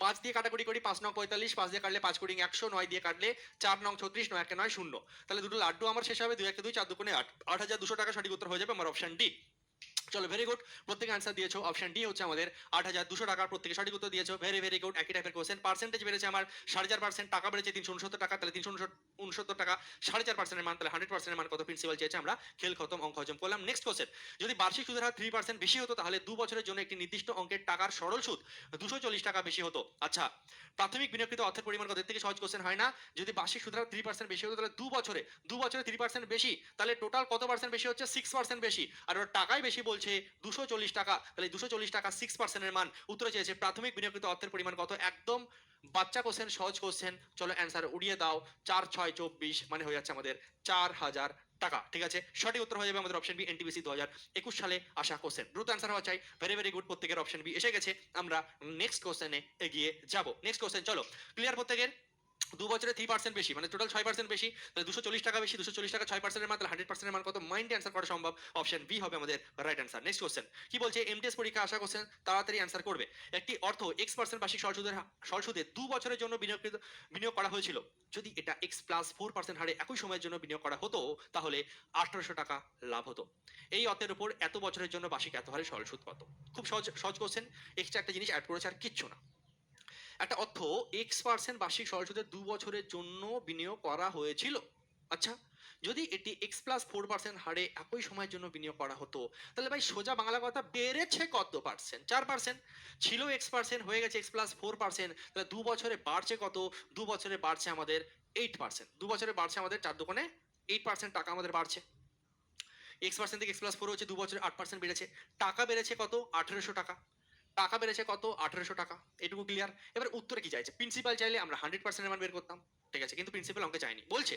Speaker 1: 5 দিয়ে কাটাকুটি করি, 5 9 45, 5 দিয়ে কাটলে 5 কুড়ি 100, 9 দিয়ে কাটলে 4 9 36, 9 1 9 0, তাহলে দুটো লাড্ডু আমার শেষ হবে, 2 1 2, 4 2 8, 8200 টাকা সঠিক উত্তর হয়ে যাবে আমার অপশন ডি। চলো ভেরি গুড, প্রত্যেকে আনসার দিয়েছো। অপশন ডি হচ্ছে আমাদের 8200 টাকা, প্রত্যেকে সঠিক উত্তর দিয়েছো। Very very good. একই টাইপের কোশ্চেন, পার্সেন্টেজ বেড়েছে আমার 4.5%, টাকা বেড়েছে 369 টাকা, তাহলে 369 টাকা 4.5% এর মান, তাহলে 100% এর মান কত? প্রিন্সিপাল চেয়েছে, আমরা খেল খতম, অঙ্ক হজম করলাম। নেক্সট কোশ্চেন, যদি বার্ষিক সুদের হার 3% বেশি হতো, তাহলে 2 বছরের জন্য একটি নির্দিষ্ট অঙ্কের টাকার সরল সুদ 240 টাকা বেশি হতো। আচ্ছা, প্রাথমিক বিনিয়োগকৃত অর্থের পরিমাণ কত? এর থেকে সহজ কোশ্চেন হয় না? যদি বার্ষিক সুদের হার 3% বেশি হতো, তাহলে 2 বছরে 3% বেশি, তাহলে টোটাল কত পার্সেন্ট বেশি হচ্ছে? 6% বেশি। আর ওর টাকাই বেশি বলছে 240 টাকা, তাহলে 240 টাকা 6% এর মান। উত্তরে চেয়েছে প্রাথমিক বিনিয়োগকৃত অর্থের পরিমাণ কত? একদম বাচ্চা কোশ্চেন, সহজ কোশ্চেন। চলো অ্যান্সার উড়িয়ে দাও, 4 6 24, মানে হয়ে যাচ্ছে আমাদের 4000 টাকা, ঠিক আছে। সঠিক উত্তর হয়ে যাবে আমাদের অপশন বি, এনটিপিসি 2021 সালে আসা কোশ্চেন। দ্রুত অ্যান্সার হওয়া চাই। ভেরি ভেরি গুড, প্রত্যেকের অপশন বি এসে গেছে। আমরা নেক্সট কোশ্চেনে এগিয়ে যাব। নেক্সট কোশ্চেন, চলো ক্লিয়ার প্রত্যেকের? 2 বছরে 3% বেশি, মানে টোটাল 6% বেশি, তাহলে 240 টাকা বেশি, 240 টাকা 6% এর মান, তাহলে 100% এর মান কত? মাইন্ডে অ্যান্সার করা সম্ভব, অপশন বি হবে আমাদের রাইট অ্যান্সার। নেক্সট কোশ্চেন কি বলছে? এমটিএস পরীক্ষা আসা কোশ্চেন, তাড়াতাড়ি অ্যান্সার করবে। একটি অর্থ x% বার্ষিক সরল সুদে 2 বছরের জন্য বিনিয়োগ করা হয়েছিল, যদি এটা x প্লাস 4% হারে একই সময়ের জন্য বিনিয়োগ করা হতো, তাহলে 1800 টাকা লাভ হতো। এই অর্থের উপর এত বছরের জন্য বার্ষিক এত হারে সরল সুদ কত? খুব সহজ সহজ কোশ্চেন, এক্সট্রা একটা জিনিস অ্যাড করেছে আর কিচ্ছু না। একটা অর্থ x% বার্ষিক সরল সুদে 2 বছরের জন্য বিনিয়োগ করা হয়েছিল। আচ্ছা, যদি এটি x প্লাস 4% হারে একই সময়ের জন্য বিনিয়োগ করা হতো, তাহলে ভাই সোজা বাংলা কথা, বেড়েছে কত পার্সেন্ট? 4%। ছিল x% হয়ে গেছে x প্লাস 4%, তাহলে 2 বছরে বাড়ছে কত? 2 বছরে বাড়ছে আমাদের 8%। 2 বছরে বাড়ছে আমাদের 4 দোকানে 8% টাকা আমাদের বাড়ছে। x% থেকে x প্লাস 4 হচ্ছে 2 বছরে 8% বেড়েছে। টাকা বেড়েছে কত? 1800 টাকা। টাকা বেড়েছে কত? 1800 টাকা। এটুকু ক্লিয়ার। এবার উত্তরে কি চাইছে? প্রিন্সিপাল চাইলে আমরা 100% এর মান বের করতাম, ঠিক আছে, কিন্তু প্রিন্সিপাল অঙ্কে চাইনি। বলছে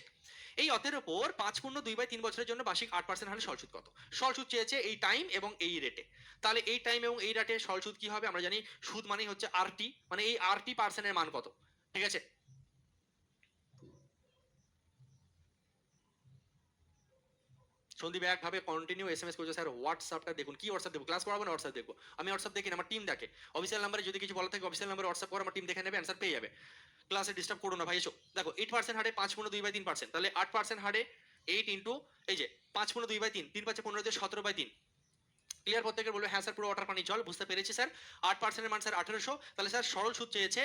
Speaker 1: এই অতের উপর 5 পূর্ণ 2/3 বছরের জন্য বার্ষিক 8% হারে সরল সুদ কত? সরল সুদ চেয়েছে এই টাইম এবং এই রেটে। তাহলে এই টাইম এবং এই রেটে সরল সুদ কি হবে? আমরা জানি সুদ মানেই হচ্ছে আরটি, মানে এই আরটি পার্সেন্টের মান কত? ঠিক আছে, সন্দীপ একভাবে কন্টিনিউ এসএমএস করছে, স্যার হোয়াটসঅ্যাপটা দেখুন। কি হোয়াটসঅ্যাপ দেখবো? ক্লাস পড়াবো না হোয়াটসঅ্যাপ দেখবো? আমি হোয়াটসঅ্যাপ দেখি না, আমার টিম দেখে। অফিসিয়াল নাম্বারে যদি কিছু বলা থাকে অফিসিয়াল নাম্বারে হোয়াটসঅ্যাপ করে, আমার টিম দেখে নেবে, অ্যান্সার পেয়ে যাবে। ক্লাসে ডিস্টার্ব করো না ভাই, এসো। দেখো 8% হারে 5 পূর্ণ 2/3%, তাহলে 8% হারে 8 ইন্টু এই যে 5 পূর্ণ 2/3, 3 5 15 দিয়ে 17/3। ক্লিয়ার? প্রত্যেকের বলবে হ্যাঁ স্যার পুরো ওয়াটার পানি জল, বুঝতে পেরেছি স্যার। 8% এর মান স্যার 1800, তাহলে স্যার সরল সুদ চেয়েছে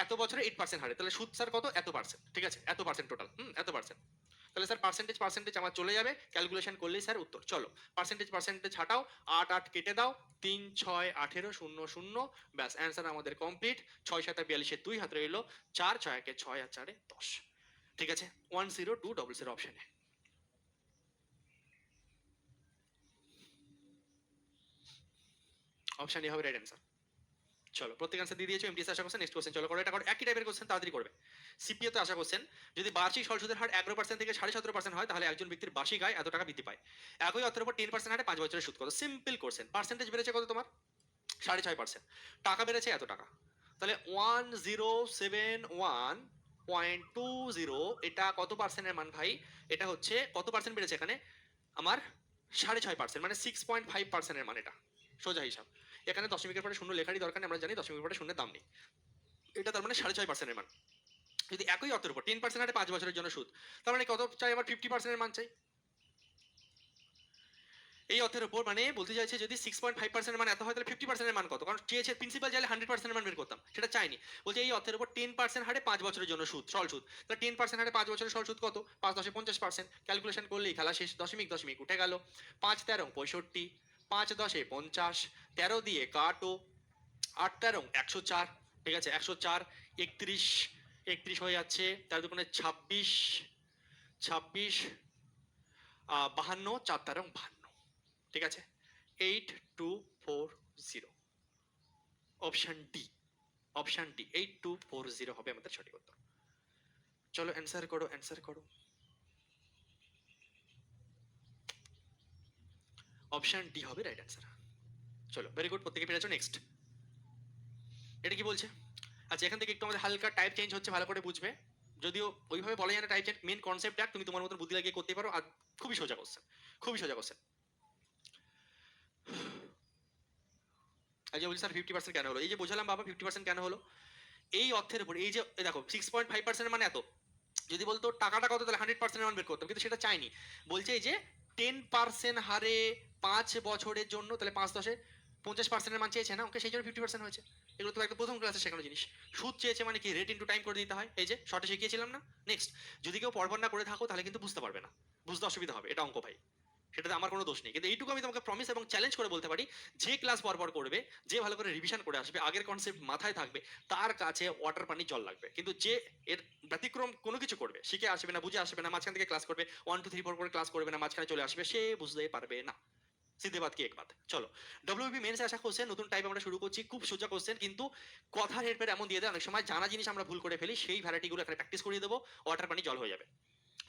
Speaker 1: এত বছরে 8% হারে, তাহলে সুদ স্যার কত? এত পার্সেন্ট, ঠিক আছে, এত পার্সেন্ট টোটাল, এত পার্সেন্ট। তাহলে স্যার পার্সেন্টেজ আমার চলে যাবে, ক্যালকুলেশন করলেই স্যার উত্তর। চলো পার্সেন্টেজ হাটাও, 8 8 কেটে দাও, 3 6 18 0 0, ব্যাস অ্যান্সার আমাদের কমপ্লিট। 6 7 42 2 হাতে রইলো 4, 6 1 6 আর 4 10, ঠিক আছে। 10200 অপশনে। অপশন এ হবে রাইট অ্যান্সার। চলো প্রত্যেক আনসার দিয়ে দিয়েছো। এমটিএস আসা কোশ্চেন, নেক্সট কোশ্চেন চলো করো। এটা করো, একই টাইপের কোশ্চেন, তাড়াতাড়ি করবে। সিপিও তে আসা কোশ্চেন, যদি বার্ষিক সরল সুদের হার 11% থেকে 17.5% হয়, তাহলে একজন ব্যক্তির বার্ষিক আয় এত টাকা বৃদ্ধি পায়। একই অর্থের উপর 10% হারে 5 বছরের সুদ কত? Simple question. পার্সেন্টেজ বেড়েছে কত তোমার? 6.5%। টাকা বেড়েছে এত টাকা, তাহলে 1071 0.20, এটা কত পার্সেন্টের মান ভাই? এটা হচ্ছে কত পার্সেন্ট বেড়েছে এখানে? আমার 6.5%, মানে 6.5%-এর মান। এটা সোজা হিসাব। এখানে দশমিকের পরে শূন্য লেখারই দরকার নেই, আমরা জানি দশমিকের পরে শূন্যের দাম নেই। এটা তার মানে 6.5%-এর মান। যদি একই অর্থের উপর 10% হারে 5 বছরের জন্য সুদ, তার মানে কত চাই? আবার 50%-এর মান চাই। এই অর্থের উপর মানে বলতে চাইছে যদি 6.5%-এর মান এত হয়, তাহলে 50%-এর মান কত? কারণ চেয়েছে প্রিন্সিপাল চাইলে 100%-এর মান বের করতাম, সেটা চাইনি। বলছে এই অর্থের উপর 10% হারে 5 বছরের জন্য সুদ, সরল সুদ। তাহলে 10% হারে 5 বছরের সরল সুদ কত? 5 10 50%। ক্যালকুলেশন করলেই খেলা শেষ। দশমিক দশমিক উঠে গেল। 5 13 65, 5 10 50, 13 দিয়ে কাটো, 8 13 104। ঠিক আছে, 104, 31, 31 হয়ে যাচ্ছে, তার দুগুণে 26, 26, 52, 4 13 52। ঠিক আছে, 8240, অপশন ডি। অপশন ডি 8240 হবে আমাদের সঠিক উত্তর। চলো অ্যান্সার করো, অ্যান্সার করো। অপশন ডি হবে রাইট অ্যান্সার। চলো ভেরি গুড, প্রত্যেকে পেরেছো। নেক্সট এটা কি বলছে? আচ্ছা, এখান থেকে একটু আমাদের হালকা টাইপ চেঞ্জ হচ্ছে, ভালো করে বুঝবে। যদিও ওইভাবে বলা যায় না টাইপ চেঞ্জ, মেন কনসেপ্ট এক, তুমি তোমার মতন বুদ্ধি লাগিয়ে করতে পারো। আর খুবই সোজা কোশ্চেন, খুবই সোজা কোশ্চেন। আচ্ছা বলছি স্যার 50% কেন হলো? এই যে বোঝালাম বাবা 50% কেন হলো। এই অর্থের উপর এই যে দেখো 6.5% মানে এত, যদি বলতো টাকাটা কত, তাহলে 100%-এর মান বের করতাম, কিন্তু সেটা চাইনি। বলছে এই যে 10% হারে 5 বছরের জন্য, তাহলে 5 10 50%-এর মান চেয়েছে না ওকে, সেই জন্য 50% হয়েছে। এগুলো তো একদম প্রথম ক্লাসে শেখানো জিনিস। সুদ চেয়েছে মানে কি, রেট ইন্টু টাইম করে দিতে হয়, এই যে শর্টে শিখিয়েছিলাম না। নেক্সট, যদি কেউ পরপর না করে থাকো তাহলে কিন্তু বুঝতে পারবে না, বুঝতে অসুবিধা হবে, এটা অঙ্ক ভাই, সেটাতে আমার কোনো দোষ নেই। কিন্তু এইটুকু আমি তোমাকে প্রমিস এবং চ্যালেঞ্জ করে বলতে পারি, যে ক্লাস পরপর করবে, যে ভালো করে রিভিশন করে আসবে, আগের কনসেপ্ট মাথায় থাকবে, তার কাছে ওয়াটার পানি জল লাগবে। কিন্তু যে এর ব্যতিক্রম কোনো কিছু করবে, শিখে আসবে না, বুঝে আসবে না, মাঝখান থেকে ক্লাস করবে, 1 2 3 4 করে ক্লাস করবে না, মাঝখানে চলে আসবে, সে বুঝতে পারবে না। সিধে বাত কি এক বাত। চলো ডব্লিউবি মেন্স আসা কোশ্চেন, নতুন টাইপ আমরা শুরু করছি। খুব সোজা কোশ্চেন, কিন্তু কথার হেরফের এমন দিয়ে দেয় অনেক সময়, জানা জিনিস আমরা ভুল করে ফেলি, সেই ভ্যারাইটিগুলো এখানে প্র্যাকটিস করিয়ে দেবো, ওয়াটার পানি জল হয়ে যাবে।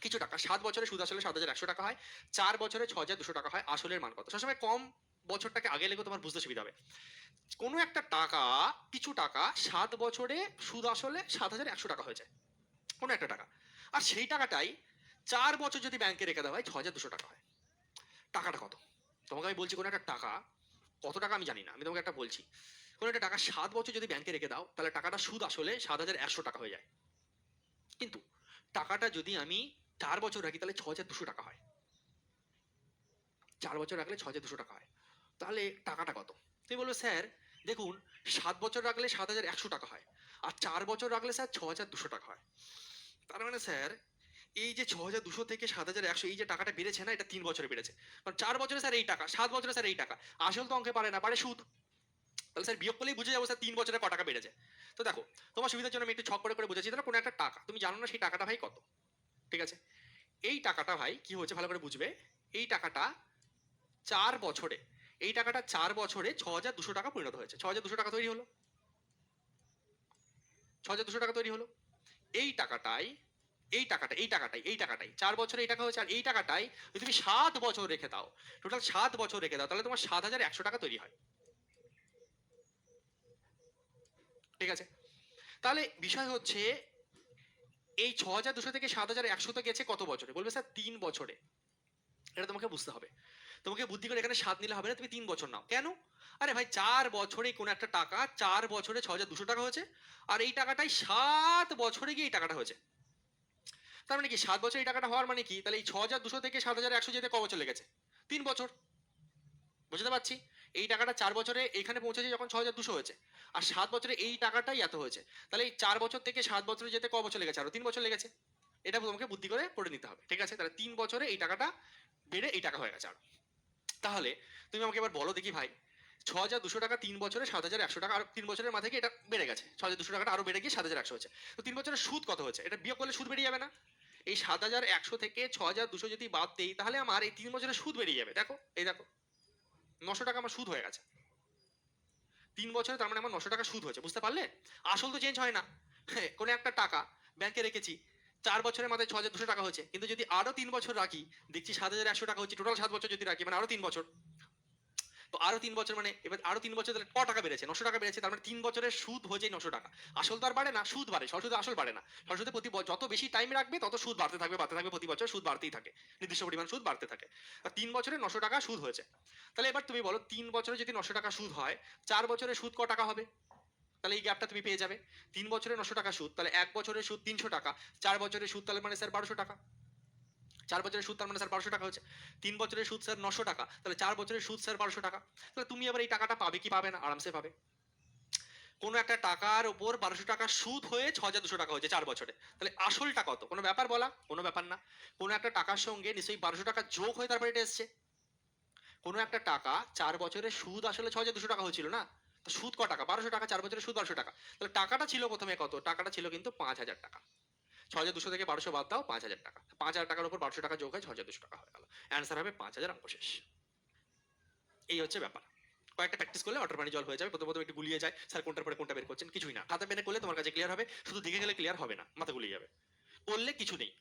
Speaker 1: কিছু টাকা 7 বছরে সুদ আসলে 7,100 টাকা হয়, 4 বছরে 6,200 টাকা হয়, আসলের মান কত? সবসময় কম বছরটাকে আগে লেগে তোমার বুঝতে সুবিধা হবে। কোনো একটা টাকা, কিছু টাকা 7 বছরে সুদ আসলে 7,100 টাকা হয়ে যায়, কোনো একটা টাকা। আর সেই টাকাটাই 4 বছর যদি ব্যাংকে রেখে দেওয়া হয় 6,200 টাকা হয়। টাকাটা কত? তোমাকে আমি বলছি কোনো একটা টাকা, কত টাকা আমি জানি না, আমি তোমাকে একটা বলছি। কোনো একটা টাকা 7 বছর যদি ব্যাংকে রেখে দাও, তাহলে টাকাটা সুদ আসলে 7,100 টাকা হয়ে যায়। কিন্তু টাকাটা যদি আমি 4 বছর রাখি, তাহলে 6,200 টাকা হয়। 4 বছর রাখলে 6,200 টাকা হয়। তাহলে টাকাটা কত? তুমি বলবে স্যার দেখুন, 7 বছর রাখলে 7,100 টাকা হয়, আর 4 বছর রাখলে স্যার 6,200 টাকা হয়। তার মানে স্যার এই যে 6,200 থেকে 7,100, এই যে টাকাটা বেড়েছে না, এটা 3 বছরে বেড়েছে। কারণ 4 বছরে স্যার এই টাকা, 7 বছরে স্যার এই টাকা। আসল তো অঙ্কে পারে না, পারে সুদ। তাহলে স্যার বিয়োগ করলেই বুঝে যাবো স্যার 3 বছরে ক টাকা বেড়েছে। তো দেখো, তোমার সুবিধার জন্য আমি একটু ছক করে বুঝাচ্ছি। ধরো কোনো একটা টাকা তুমি জানো না সেই টাকাটা ভাই কত। ঠিক আছে, এই টাকাটা ভাই কি হচ্ছে ভালো করে বুঝবে। এই টাকাটা 4 বছরে, এই টাকাটা 4 বছরে 6,200 টাকা পরিণত হয়েছে। 6,200 টাকা তৈরি হলো, 6,200 টাকা তৈরি হলো। এই টাকাটাই, এই টাকাটাই 4 বছরে এই টাকা হয়েছে। আর এই টাকাটাই যদি তুমি 7 বছর রেখে দাও, টোটাল 7 বছর রেখে দাও, তাহলে তোমার 7,100 টাকা তৈরি হয়। ঠিক আছে, তাহলে বিষয় হচ্ছে এই 6,200 থেকে 7,100 তো গেছে কত বছরে? বলবে স্যার 3 বছরে। এটা তোমাকে বুঝতে হবে। তোমাকে বুদ্ধি করে এখানে 7 নিলে হবে না, তুমি 3 বছর নাও। কেন? আরে ভাই 4 বছরে কোনো একটা টাকা 4 বছরে 6,200 টাকা হয়েছে, আর এই টাকাটাই 7 বছরে গিয়ে এই টাকাটা হয়েছে। তার মানে কি 7 বছর এই টাকাটা হওয়ার মানে কি, তাহলে এই 6,200 থেকে 7,100 যেতে ক বছর লেগেছে? 3 বছর। বুঝতে পারছি। এই টাকাটা 4 বছরে এখানে পৌঁছেছে যখন 6,200 হয়েছে, আর 7 বছরে এই টাকাটাই এত হয়েছে। তাহলে এই 4 বছর থেকে 7 বছরে যেতে ক বছর লেগেছে? আরো 3 বছর লেগেছে। এটা তোমাকে বুদ্ধি করে নিতে হবে। ঠিক আছে, তাহলে 3 বছরে এই টাকাটা বেড়ে এই টাকা হয়ে গেছে আরো। তাহলে তুমি আমাকে এবার বলো দেখি ভাই, 6,200 টাকা 3 বছরে 7,100 টাকা, আর 3 বছরের মাথায় কি এটা বেড়ে গেছে, 6,200 টাকাটা আরো বেড়ে গিয়ে 7,100 হয়েছে। তো 3 বছরের সুদ কত হয়েছে? এটা বিয়োগ করলে সুদ বেরিয়ে যাবে না? এই 7,100 থেকে 6,200 যদি বাদ দেই, তাহলে আমার এই 3 বছরের সুদ বেরিয়ে যাবে। দেখো, এই দেখো 900 টাকা আমার সুদ হয়ে গেছে 3 বছরে। তার মানে আমার 900 টাকা সুদ হয়েছে। বুঝতে পারলে? আসল তো চেঞ্জ হয় না। হ্যাঁ, কোনো একটা টাকা ব্যাংকে রেখেছি, 4 বছরের মাথায় 6,200 টাকা হয়েছে, কিন্তু যদি আরো 3 বছর রাখি দেখছি 7,100 টাকা হচ্ছে। টোটাল 7 বছর যদি রাখি মানে আরো 3 বছর, তো আরো 3 বছর মানে এবার আরো 3 বছর তাহলে ক টাকা বেড়েছে? 900 টাকা বেড়েছে। তার মানে 3 বছরের সুদ হয়েছে 900 টাকা। আসল তো আর বাড়ে না, সুদ বাড়ে। সরল আসল বাড়ে না। সরল সুদে যত বেশি টাইম রাখবে তত সুদ বাড়তে থাকবে, প্রতি বছর সুদ বাড়তেই থাকে। নির্দিষ্ট পরিমাণ সুদ বাড়তে থাকে। আর 3 বছরে 900 টাকা সুদ হয়েছে। তাহলে এবার তুমি বলো 3 বছরে যদি 900 টাকা সুদ হয়, 4 বছরে সুদ ক টাকা হবে? তাহলে এই গ্যাপটা তুমি পেয়ে যাবে। 3 বছরে 900 টাকা সুদ, তাহলে 1 বছরের সুদ 300 টাকা, 4 বছরের সুদ তাহলে মানে স্যার 1200 টাকা। 4 বছরের সুদ তার মানে স্যার 1200 টাকা হচ্ছে। 3 বছরের সুদ স্যার 900 টাকা, তাহলে 4 বছরের সুদ স্যার 1200 টাকা। তাহলে তুমি এবার এই টাকাটা পাবে কি পাবে না? আরামসে পাবে। কোনো একটা টাকার উপর 1200 টাকা সুদ হয়ে 6200 টাকা হয়েছে 4 বছরে। তাহলে আসলটা কত? কোনো ব্যাপার বলা? কোনো ব্যাপার না। কোনো একটা টাকার সঙ্গে নিশ্চয়ই 1200 টাকা যোগ হয়ে তারপরে এটা এসছে। কোনো একটা টাকা 4 বছরের সুদ আসলে 6200 টাকা হয়েছিল না? তো সুদ ক টাকা? 1200 টাকা, 4 বছরের সুদ 1200 টাকা। তাহলে টাকাটা ছিল প্রথমে কত? টাকাটা ছিল কিন্তু 5000 টাকা। 6200 থেকে 1200 বাদ দাও, 5000 টাকা। 5000 টাকার উপর 1200 টাকা যোগ হয় 6200 টাকা হয়ে গেল। অ্যান্সার হবে 5000, অঙ্ক শেষ। এই হচ্ছে ব্যাপার। কয়েকটা প্র্যাকটিস করলে অটোর পানি জল হয়ে যাবে। প্রথম একটু গুলিয়ে যায়, স্যার কোনটার পরে কোনটা বের করছেন, কিছুই না। হাতে পেনে করলে তোমার কাছে ক্লিয়ার হবে, শুধু দেখে গেলে ক্লিয়ার হবে না, মাথা গুলিয়ে যাবে। করলে কিছু নেই,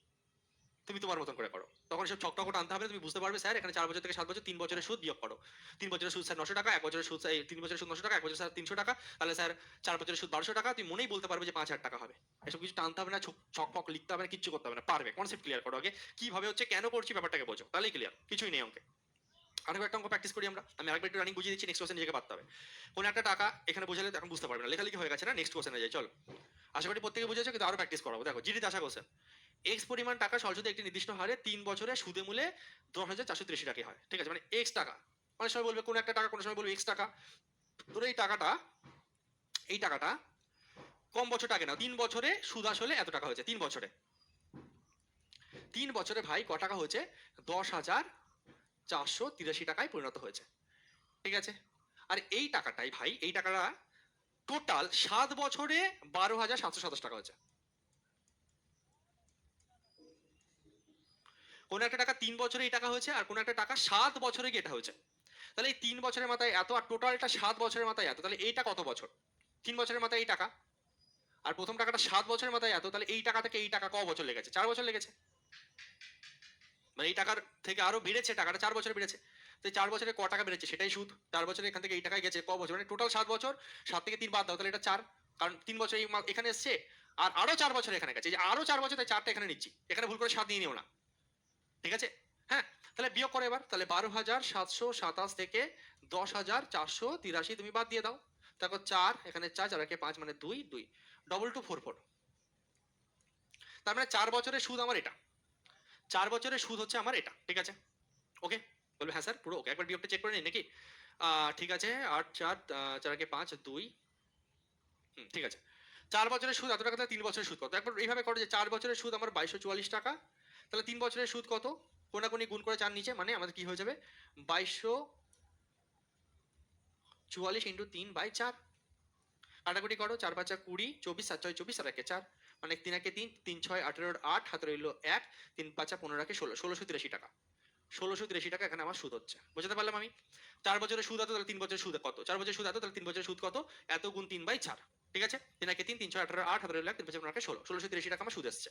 Speaker 1: তুমি তোমার মতন করে করো। তখন সব ছকটকটা আনতে হবে, তুমি বুঝতে পারবে স্যার এখানে 4 বছর থেকে 7 বছর 3 বছরের সুদ বিয়োগ করো। 3 বছরের সুদ স্যার 900 টাকা, 1 বছরের সুদ 3 বছরের সুদ 900 টাকা, 1 বছর স্যার 300 টাকা, তাহলে স্যার 4 বছরের সুদ 1200 টাকা। তুমি মনেই বলতে পারবে যে 5000 টাকা হবে। এসব কিছু টানতে হবে না, ছক লিখতে হবে না, কিচ্ছু করতে হবে না, পারবে। কনসেপ্ট ক্লিয়ার করো আগে, কিভাবে হচ্ছে, কেন করছি, ব্যাপারটাকে বোঝো, তাহলেই ক্লিয়ার। কিছুই নেই অঙ্কে। আরেকবার একটা অঙ্ক প্র্যাকটিস করি আমরা। আমি আরেকবার একটু রানিং বুঝিয়ে দিচ্ছি, নেক্সট কোশ্চেন নিজেকে পারতে হবে। কোন একটা টাকা এখানে বোঝালে এখন বুঝতে পারবে না, লেখালেখি হয়ে গেছে না, নেক্সট কোশ্চেনে যাই চলো। আশা করি প্রত্যেকে বুঝেছো, কিন্তু আরো প্র্যাকটিস করাবো। দেখো জিডিতে আসা কোশ্চেন, এক্স পরিমাণ টাকা সরল একটি নির্দিষ্ট হারে 3 বছরে সুদে মূলে 10,483 টাকা হয়। ঠিক আছে, মানে এক্স টাকা। অনেক সময় বলবে কোন একটা টাকা, কোন সময় বলবে এক্স টাকা। ধরো এই টাকাটা কম বছর টাকা নাও, 3 বছরে সুদ আসলে এত টাকা হয়েছে। 3 বছরে 3 বছরে ভাই ক টাকা হয়েছে? 10,483 টাকায় পরিণত হয়েছে। ঠিক আছে, আর এই টাকাটাই ভাই, এই টাকাটা টোটাল 7 বছরে 12,727 টাকা হয়েছে। কোন একটা টাকা 3 বছরে এই টাকা হয়েছে, আর কোন একটা টাকা 7 বছরে গিয়ে এটা হয়েছে। তাহলে এই 3 বছরের মাথায় এত, আর টোটালটা 7 বছরের মাথায় এত, তাহলে এইটা কত বছর? 3 বছরের মাথায় এই টাকা, আর প্রথম টাকাটা 7 বছরের মাথায় এত, তাহলে এই টাকা থেকে এই টাকা ক বছর লেগেছে? 4 বছর লেগেছে। মানে এই টাকার থেকে আরো বেড়েছে, টাকাটা 4 বছরে বেড়েছে। তো 4 বছরে ক টাকা বেড়েছে সেটাই সুদ। 4 বছরে এখান থেকে এই টাকায় গেছে ক বছর? মানে টোটাল 7 বছর, 7 থেকে 3 বাদ দাও, তাহলে এটা 4। কারণ 3 বছর এখানে এসছে, আর আরো 4 বছর এখানে গেছে। এই যে আরো 4 বছর, তাই 4টা এখানে নিচ্ছি, এখানে ভুল করে 7 নিয়ে নিও না। ঠিক আছে, হ্যাঁ। তাহলে বিয়োগ করো এবার। তাহলে 12,727 থেকে 10,483 তুমি বাদ দিয়ে দাও। তারপর 4, এখানে 4, 4 একে 5 মানে 2, 2 2244। তার মানে 4 বছরের সুদ আমার এটা, 4 বছরের সুদ হচ্ছে আমার এটা। ঠিক আছে, ওকে? বলবে হ্যাঁ স্যার পুরো ওকে। একবার বিয়োগটা চেক করে নিই নাকি? ঠিক আছে, 8, 4, 4 একে 5, 2। ঠিক আছে। 4 বছরের সুদ এত টাকা, তাহলে 3 বছরের সুদ কত? একবার এইভাবে করো যে 4 বছরের সুদ আমার 2244 টাকা, তাহলে 3 বছরের সুদ কত? কোনাকুনি গুণ করে 4 নিচে, মানে আমাদের কি হয়ে যাবে? 2244 ইন্টু 3/4। কাটাকুটি করো, 4 5 20, 24, 7 6 24, আর 1 4, মানে 3 1 3, 3 6 18 8, হাতে রইল 1, 3 5 15 16, 1683 টাকা। 1683 টাকা এখানে আমার সুদ হচ্ছে। বুঝতে পারলাম আমি? 4 বছরের সুদ এত, তাহলে 3 বছরের সুদ কত? 4 বছরের সুদ এত, তাহলে 3 বছরের সুদ কত? এত গুণ 3/4। ঠিক আছে, 3 1 3, 3 6 18 8, হাতে রইল 1, 3 5 15 16, 1683 টাকা আমার সুদ এসছে।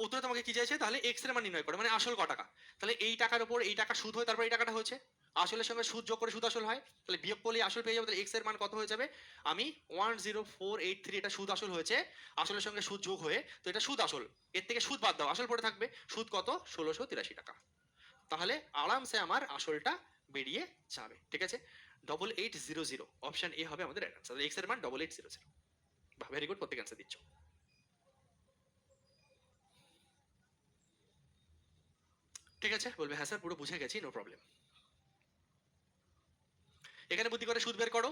Speaker 1: উত্তরে তোমাকে কি চাইছে? তাহলে এক্স এর মান নির্ণয় করো, মানে আসল ক টাকা। তাহলে এই টাকার উপর এই টাকা সুদ হয়, তারপর এই টাকাটা হচ্ছে আসলের সঙ্গে সুদ যোগ করে সুদ আসল হয়। তাহলে বিয়োগ করলে আসল পেয়ে যাবো। তাহলে এক্স এর মান কত হয়ে যাবে? আমি 10483, এটা সুদ আসল হয়েছে, আসলের সঙ্গে সুদ যোগ হয়ে, তো এটা সুদ আসল, এর থেকে সুদ বাদ দাও, আসল পড়ে থাকবে। সুদ কত? 1683 টাকা। তাহলে আরামসে আমার আসলটা বেরিয়ে যাবে। ঠিক আছে, 8800, অপশন এ হবে আমাদের অ্যান্সার। এক্স এর মান 8800। ভেরি গুড, প্রত্যেক অ্যান্সার দিচ্ছ। ঠিক আছে, বলবে হ্যাঁ স্যার পুরো বুঝে গেছি, নো প্রবলেম। এখানে বুদ্ধি করে সুদ বের করো,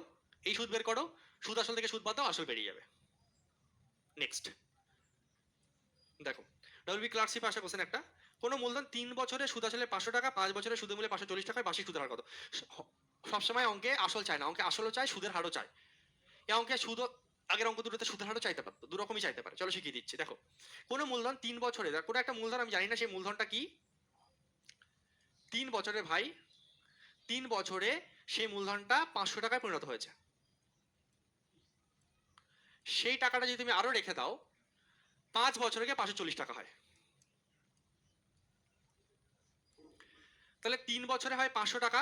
Speaker 1: এই সুদ বের করো, সুদ আসল থেকে সুদ বাদ দাও, আসল বেরিয়ে যাবে। নেক্সট দেখো, ডব্লিউবি ক্লার্কশিপ আসা কোশ্চেন একটা। কোনো মূলধন 3 বছরে সুদ আসলে 500 টাকা, 5 বছরে সুদের মূল্যে 540 টাকা, বার্ষিক সুদের হার কত? সবসময় অঙ্কে আসল চায় না, অঙ্কে আসলও চায়, সুদের হারও চায়। এই অঙ্কে সুদ, আগের অঙ্ক দুটোতে সুদের হারও চাইতে পারতো, দু রকমই চাইতে পারে। চলো শিখিয়ে দিচ্ছি। দেখো, কোনো মূলধন 3 বছরে, কোনো একটা মূলধন আমি জানি না সেই মূলধনটা কি। 3 বছরে ভাই, 3 বছরে সেই মূলধনটা 500 টাকায় পরিণত হয়েছে। সেই টাকাটা যদি তুমি আরো রেখে দাও, 5 বছরে গিয়ে 540 টাকা হয়। তাহলে 3 বছরে হয় 500 টাকা,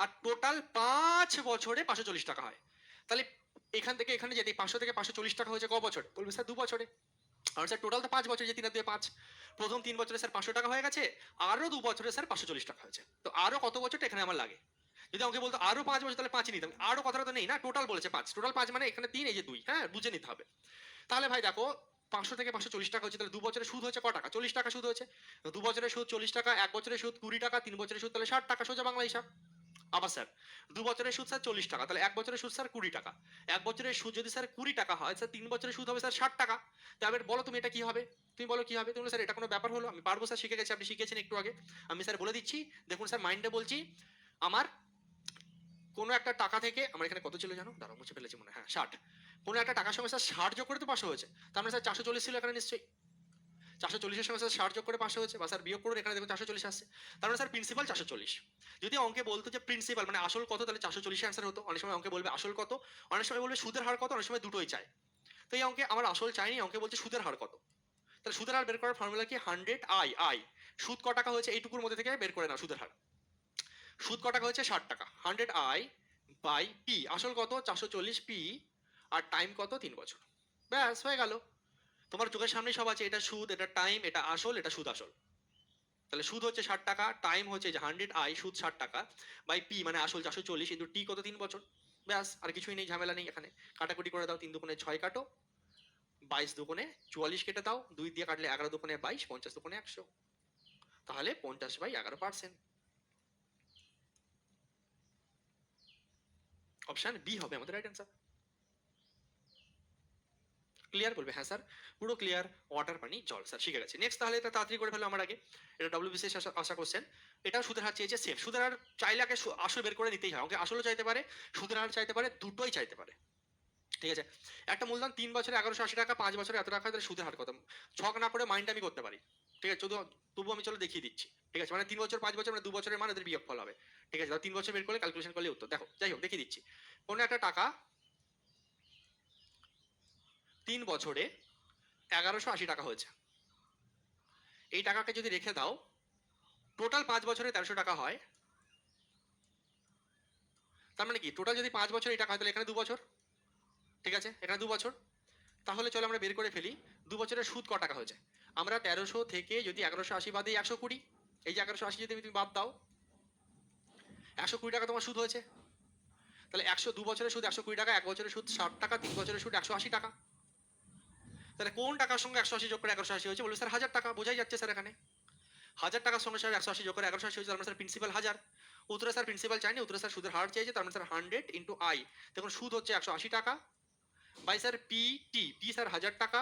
Speaker 1: আর টোটাল 5 বছরে 540 টাকা হয়। তাহলে এখান থেকে এখানে যেতে 500 থেকে 540 টাকা হয়েছে ক বছর? বলবে স্যার 2 বছরে। আর স্যার টোটাল তো 5 বছর, যে 3 আর 2 5। প্রথম 3 বছরে স্যার 500 টাকা হয়ে গেছে, আরো 2 বছরে স্যার 540 টাকা হয়েছে। তো আরো কত বছরটা এখানে আমার লাগে? যদি আমাকে বলতো আরো 5 বছর, তাহলে 5ই নিতাম। আরো কথাটা তো নেই না, টোটাল বলেছে 5। টোটাল 5 মানে এখানে 3, এই যে 2, হ্যাঁ বুঝে নিতে হবে। তাহলে ভাই দেখো 500 থেকে 540 টাকা হচ্ছে, তাহলে 2 বছরের সুদ হচ্ছে ক টাকা? 40 টাকা সুদ হচ্ছে। 2 বছরের সুদ 40 টাকা, 1 বছরের সুদ 20 টাকা, 3 বছরের সুদ তাহলে 60 টাকা, সোজা বাংলা হিসাব। আবার স্যার 2 বছরের সুদ স্যার 40 টাকা, তাহলে 1 বছরের সুদ স্যার 20 টাকা। 1 বছরের সুদ যদি স্যার 20 টাকা হয়, স্যার 3 বছরের সুদ হবে স্যার 60 টাকা। তাহলে বলো তুমি এটা কি হবে? তুমি বলো কি হবে? তুমি বলো স্যার এটা কোনো ব্যাপার হলো? আমি পারবো স্যার, শিখে গেছি, আপনি শিখেছেন একটু আগে। আমি স্যার বলে দিচ্ছি, দেখুন স্যার মাইন্ডে বলছি। আমার কোনো একটা টাকা থেকে, আমার এখানে কত ছিল জানো? দাঁড়াও মুছে ফেলেছি মনে হয়, হ্যাঁ 60। কোনো একটা টাকার সঙ্গে স্যার 60 যোগ করে তো 500 হয়েছে। তার মানে স্যার 440 ছিল এখানে নিশ্চয়ই। 440 এর সঙ্গে স্যার 60 যোগ করে 500 হয়েছে, বা স্যার বিয়োগ করুন, এখানে দেখুন 440 আসছে। তার মানে স্যার প্রিন্সিপাল 440। যদি অঙ্কে বলতো যে প্রিন্সিপাল মানে আসল কত, তাহলে 440 অ্যান্সার হতো। অনেক সময় অঙ্কে বলবে আসল কত, অনেক সময় বলবে সুদের হার কত, অনেক সময় দুটোই চায়। তো এই অঙ্কে আমার আসল চাইনি, অঙ্কে বলছে সুদের হার কত। তাহলে সুদের হার বের করার ফর্মুলা কি? 100 আই আই। সুদ ক টাকা হয়েছে এইটুকুর মধ্যে থেকে বের করে নাও সুদের হার। সুদ ক টাকা হয়েছে? 60 টাকা। 100 আই বাই পি, আসল কত? 440 পি, আর টাইম কত? 3 বছর। ব্যাস হয়ে গেল। তোমার চোখের সামনেই সব আছে, এটা সুদ, এটা টাইম, এটা আসল, এটা সুদ আসল। তাহলে সুদ হচ্ছে 60 টাকা, টাইম হচ্ছে যে 100 আই, সুদ 60 টাকা, বাই পি মানে আসল 440, কিন্তু টি কত? 3 বছর। ব্যাস আর কিছুই নেই, ঝামেলা নেই এখানে। কাটাকুটি করে দাও, 3 দুগুণে 6 কাটো, 22 দুগুণে 44 কেটে দাও, 2 দিয়ে কাটলে 11 দুগুণে 22, 50 দুগুণে 100। তাহলে 50/11%। অপশন বি হবে আমাদের রাইট অ্যান্সার। ক্লিয়ার? বলবে হ্যাঁ স্যার পুরো ক্লিয়ার। ওয়াটার পানি জল, স্যার শিখে গেছে। নেক্সট তাহলে এটা তাড়াতাড়ি করে ফেলো আমার আগে। এটা ডব্লিউবিসিএস আসা কোশ্চেন। এটাও সুদের হার চেয়েছে সেম। সুদের হার চাইলে আগে আসল বের করে নিতেই হয়। ওকে আসলও চাইতে পারে, সুদের হার চাইতে পারে, দুটোই চাইতে পারে। ঠিক আছে, একটা মূলধন 3 বছরে 1180 টাকা, 5 বছরে এত টাকা, তাহলে সুদের হার কত? ছক না করে মাইন্ড আমি করতে পারি। ঠিক আছে, তবু আমি চলো দেখিয়ে দিচ্ছি। ঠিক আছে, মানে 3 বছর 5 বছর মানে 2 বছরের মান এদের বিয়োগফল হবে। ঠিক আছে, 3 বছর বের করলে ক্যালকুলেশন করলে উত্তর। দেখো যাই হোক দেখিয়ে দিচ্ছি। কোনো একটা টাকা 3 বছরে 1180 টাকা হয়েছে। এই টাকাকে যদি রেখে দাও, টোটাল 5 বছরে 1300 টাকা হয়। তার মানে কি টোটাল যদি 5 বছর এই টাকা হয়, তাহলে এখানে 2 বছর। ঠিক আছে, এখানে 2 বছর। তাহলে চলো আমরা বের করে ফেলি 2 বছরের সুদ ক টাকা হয়েছে। আমরা 1300 থেকে যদি 1180 বাদ দিই 120, এই যে 1180 যদি তুমি বাদ দাও, 120 টাকা তোমার সুদ হয়েছে। তাহলে 2 বছরের সুদ 120 টাকা, 1 বছরের সুদ 60 টাকা, 3 বছরের সুদ 180 টাকা। তাহলে কোন টাকার সঙ্গে 180 যোগ করে 1180 হয়েছে? বলবে স্যার 1000 টাকা। বোঝাই যাচ্ছে স্যার এখানে 1000 টাকার সঙ্গে স্যার 180 যোগ করে 1180 হয়েছে, তার মানে স্যার প্রিন্সিপাল 1000। উত্তরে স্যার প্রিন্সিপাল চাইনি, উত্তরে স্যার সুদের হার চেয়েছে, তার মানে স্যার 100 ইন্টু আই। দেখুন সুদ হচ্ছে 180 টাকা, by sir P T, P sir 1000 টাকা,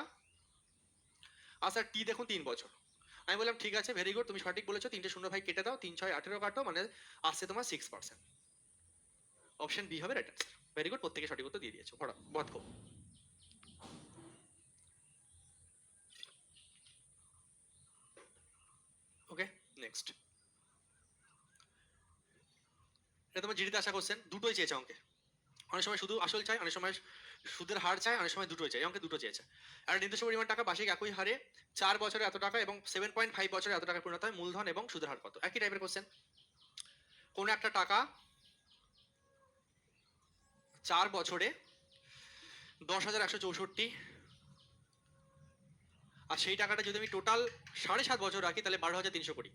Speaker 1: আর স্যার টি দেখুন 3 বছর। আমি বললাম ঠিক আছে, ভেরি গুড, তুমি সঠিক বলেছো। 3টে শূন্য ভাই কেটে দাও, 3 6 18 কাটো, মানে আসছে তোমার 6%। অপশন বি হবে রাইট অ্যান্সার। ভেরি গুড, প্রত্যেকে সঠিক উত্তর দিয়ে দিয়েছো। ভরা বধ খুব। ওকে, নেক্সট। এটা তোমার জিডিতে আসা কোশ্চেন, দুটোই চেয়েছে অঙ্কে। অনেক সময় শুধু আসল চাই, অনেক সময় সুদের হার চাই, অনেক সময় দুটোই চাই। অঙ্কে দুটো চেয়েছে। আর নির্দিষ্ট পরিমাণ টাকা বার্ষিক একই হারে 4 বছরে এত টাকা এবং 7.5 বছরে এত টাকা পরিণত হয়, মূলধন এবং সুদের হার কত? একই টাইপের কোশ্চেন। কোন একটা টাকা 4 বছরে 10,164, আর সেই টাকাটা যদি আমি টোটাল 7.5 বছর রাখি, তাহলে 12,320।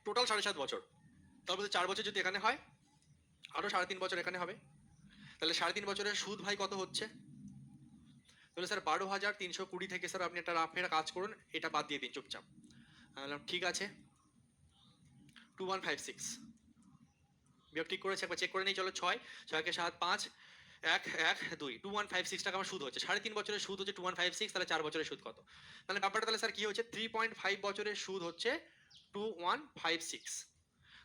Speaker 1: টোটাল 7.5 বছর, তার মধ্যে 4 বছর যদি এখানে হয়, আরো 3.5 বছর এখানে হবে, তাহলে 3.5 বছরের সুদ ভাই কত হচ্ছে? তাহলে স্যার 12,320 থেকে স্যার আপনি একটা রাফের কাজ করুন, এটা বাদ দিয়ে দিন চুপচাপ। আমি বললাম ঠিক আছে, 2156 বিয়োগ ঠিক করেছে, একবার চেক করে নিই। চলো 6 6 কে 7 5 1 1 2 2156 টাকা আমার সুদ হচ্ছে। 3.5 বছরের সুদ হচ্ছে 2156, তাহলে 4 বছরের সুদ কত? তাহলে ব্যাপারটা তাহলে স্যার কি হচ্ছে? 3.5 বছরের সুদ হচ্ছে 2156,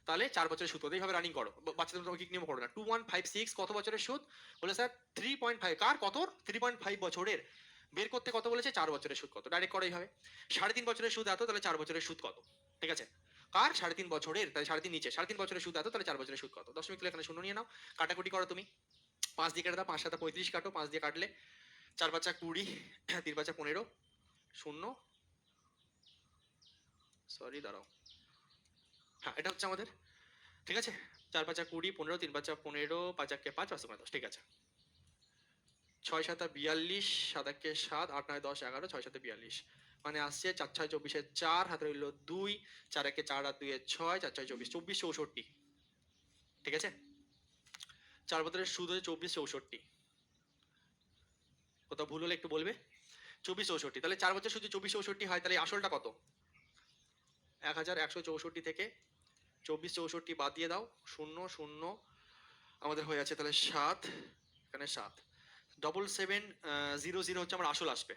Speaker 1: তাহলে 4 বছরের সুদ কত? এইভাবে রানিং করো, বাচ্চাদের তোমাকে নিয়ম করো না। 2156 কত বছরের সুদ? বলে স্যার 3.5, কার কত? 3.5 বছরের। বের করতে কত বলেছে? 4 বছরের সুদ কত? ডাইরেক্ট করো এইভাবে। 3.5 বছরের সুদ এত, তাহলে 4 বছরের সুদ কত? ঠিক আছে, কার? 3.5 বছরের, তাহলে 3.5 নিচে, 3.5 বছরের সুদ এত, তাহলে 4 বছরের সুদ কত? দশমিক তুলে এখানে শূন্য নিয়ে নাও, কাটাকুটি করো তুমি। 5 দিয়ে কেটে দাও, 5 7 35 কাটো, 5 দিয়ে কাটলে 4 5 20, 3 5 15, শূন্য, সরি দাঁড়াও, হ্যাঁ, এটা হচ্ছে আমাদের, ঠিক আছে। 4 5 20, 15, 3 5 15, 5 1 5, 5 5 10, ঠিক আছে। 6 7 42, 7 1 7, 8 9 10 11, 6 7 42, মানে আসছে 4 6 24 4, হাতে রইল 2, 4 1 4 আর 2 6, 4 6 24, 24 64, ঠিক আছে। 4 বছরের সুদ হচ্ছে 24 64, কোথাও ভুল হলে একটু বলবে। 24 64, তাহলে 4 বছর সুদ 24 64 হয়, তাহলে আসলটা কত? 1164 থেকে 24 64 বাদ দিয়ে দাও, 0 0 আমাদের হয়ে আছে তাহলে 7, এখানে 7, 7700 হচ্ছে আমার আসল আসবে।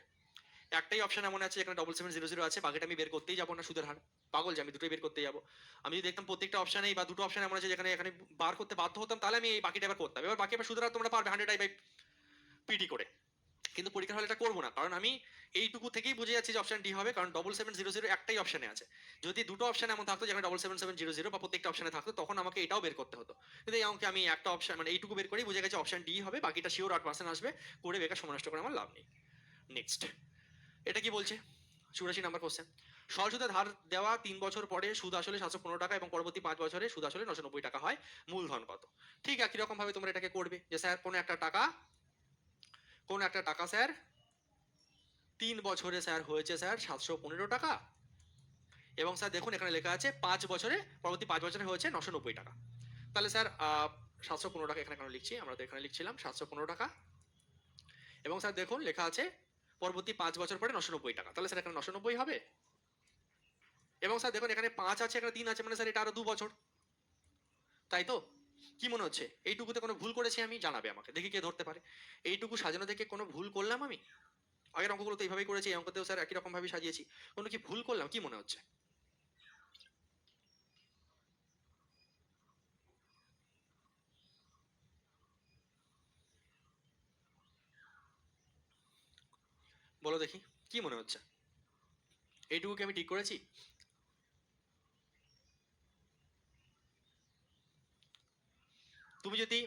Speaker 1: একটাই অপশন এমন আছে যেখানে 7700 আছে, বাকিটা আমি বের করতেই যাবো না, সুদের হার। পাগল যে আমি দুটোই বের করতে যাবো? আমি যদি দেখতাম প্রত্যেকটা অপশনে বা দুটো অপশন এমন আছে যেখানে এখানে বার করতে বাধ্য হতাম, তাহলে আমি এই বাকিটা এবার করতাম। এবার বাকি আবার সুদের হার তোমরা পারবে 100i/pt করে, কিন্তু পরীক্ষার হলে এটা করবো না, কারণ আমি এইটুকু থেকেই বুঝে যাচ্ছি যে অপশন ডি হবে, কারণ 7700 একটাই অপশনে আছে। যদি দুটো অপশন এমন থাকতো যেখানে 77700 বা প্রত্যেকটা অপশনে থাকতো, তখন আমাকে এটাও বের করতে হতো। কিন্তু এই অঙ্কে আমি একটা অপশন মানে এইটুকু বের করেই বুঝে গেছি অপশন ডি হবে, বাকিটা শিওর 8% আসবে, করে বেকার সময় নষ্ট করে আমার লাভ নেই। নেক্সট, এটা কি বলছে? 84 নাম্বার কোশ্চেন। সরল সুদে ধার দেওয়া 3 বছর পরে সুদ আসলে 715 টাকা এবং পরবর্তী 5 বছরে সুদ আসলে 990 টাকা হয়, মূলধন কত? ঠিক একই রকম ভাবে তোমরা এটাকে করবে যে স্যার কোনো একটা টাকা স্যার 3 বছরে স্যার হয়েছে স্যার 715 টাকা, এবং স্যার দেখুন এখানে লেখা আছে 5 বছরে, পরবর্তী 5 বছরে হয়েছে 990 টাকা। তাহলে স্যার 715 টাকা এখানে কেন লিখছি, আমরা তো এখানে লিখছিলাম 715 টাকা, এবং স্যার দেখুন লেখা আছে পরবর্তী 5 বছর পরে 990 টাকা, তাহলে স্যার এখানে 990 হবে। এবং স্যার দেখুন এখানে 5 আছে, এখানে 3 আছে, মানে স্যার এটা আরো 2 বছর, তাই তো? কি মনে হচ্ছে এইটুকুতে কোনো ভুল করেছি আমি? জানাবে আমাকে, দেখি কে ধরতে পারে। এইটুকু সাজানো থেকে কোনো ভুল করলাম আমি? আগের অঙ্কগুলো তো এইভাবেই করেছি, এই অঙ্কতেও স্যার একই রকম ভাবে সাজিয়েছি, কোনো কি ভুল করলাম কি মনে হচ্ছে? বলো দেখি কি মনে হচ্ছে, এইটুকু কি আমি ঠিক করেছি? তুমি যদি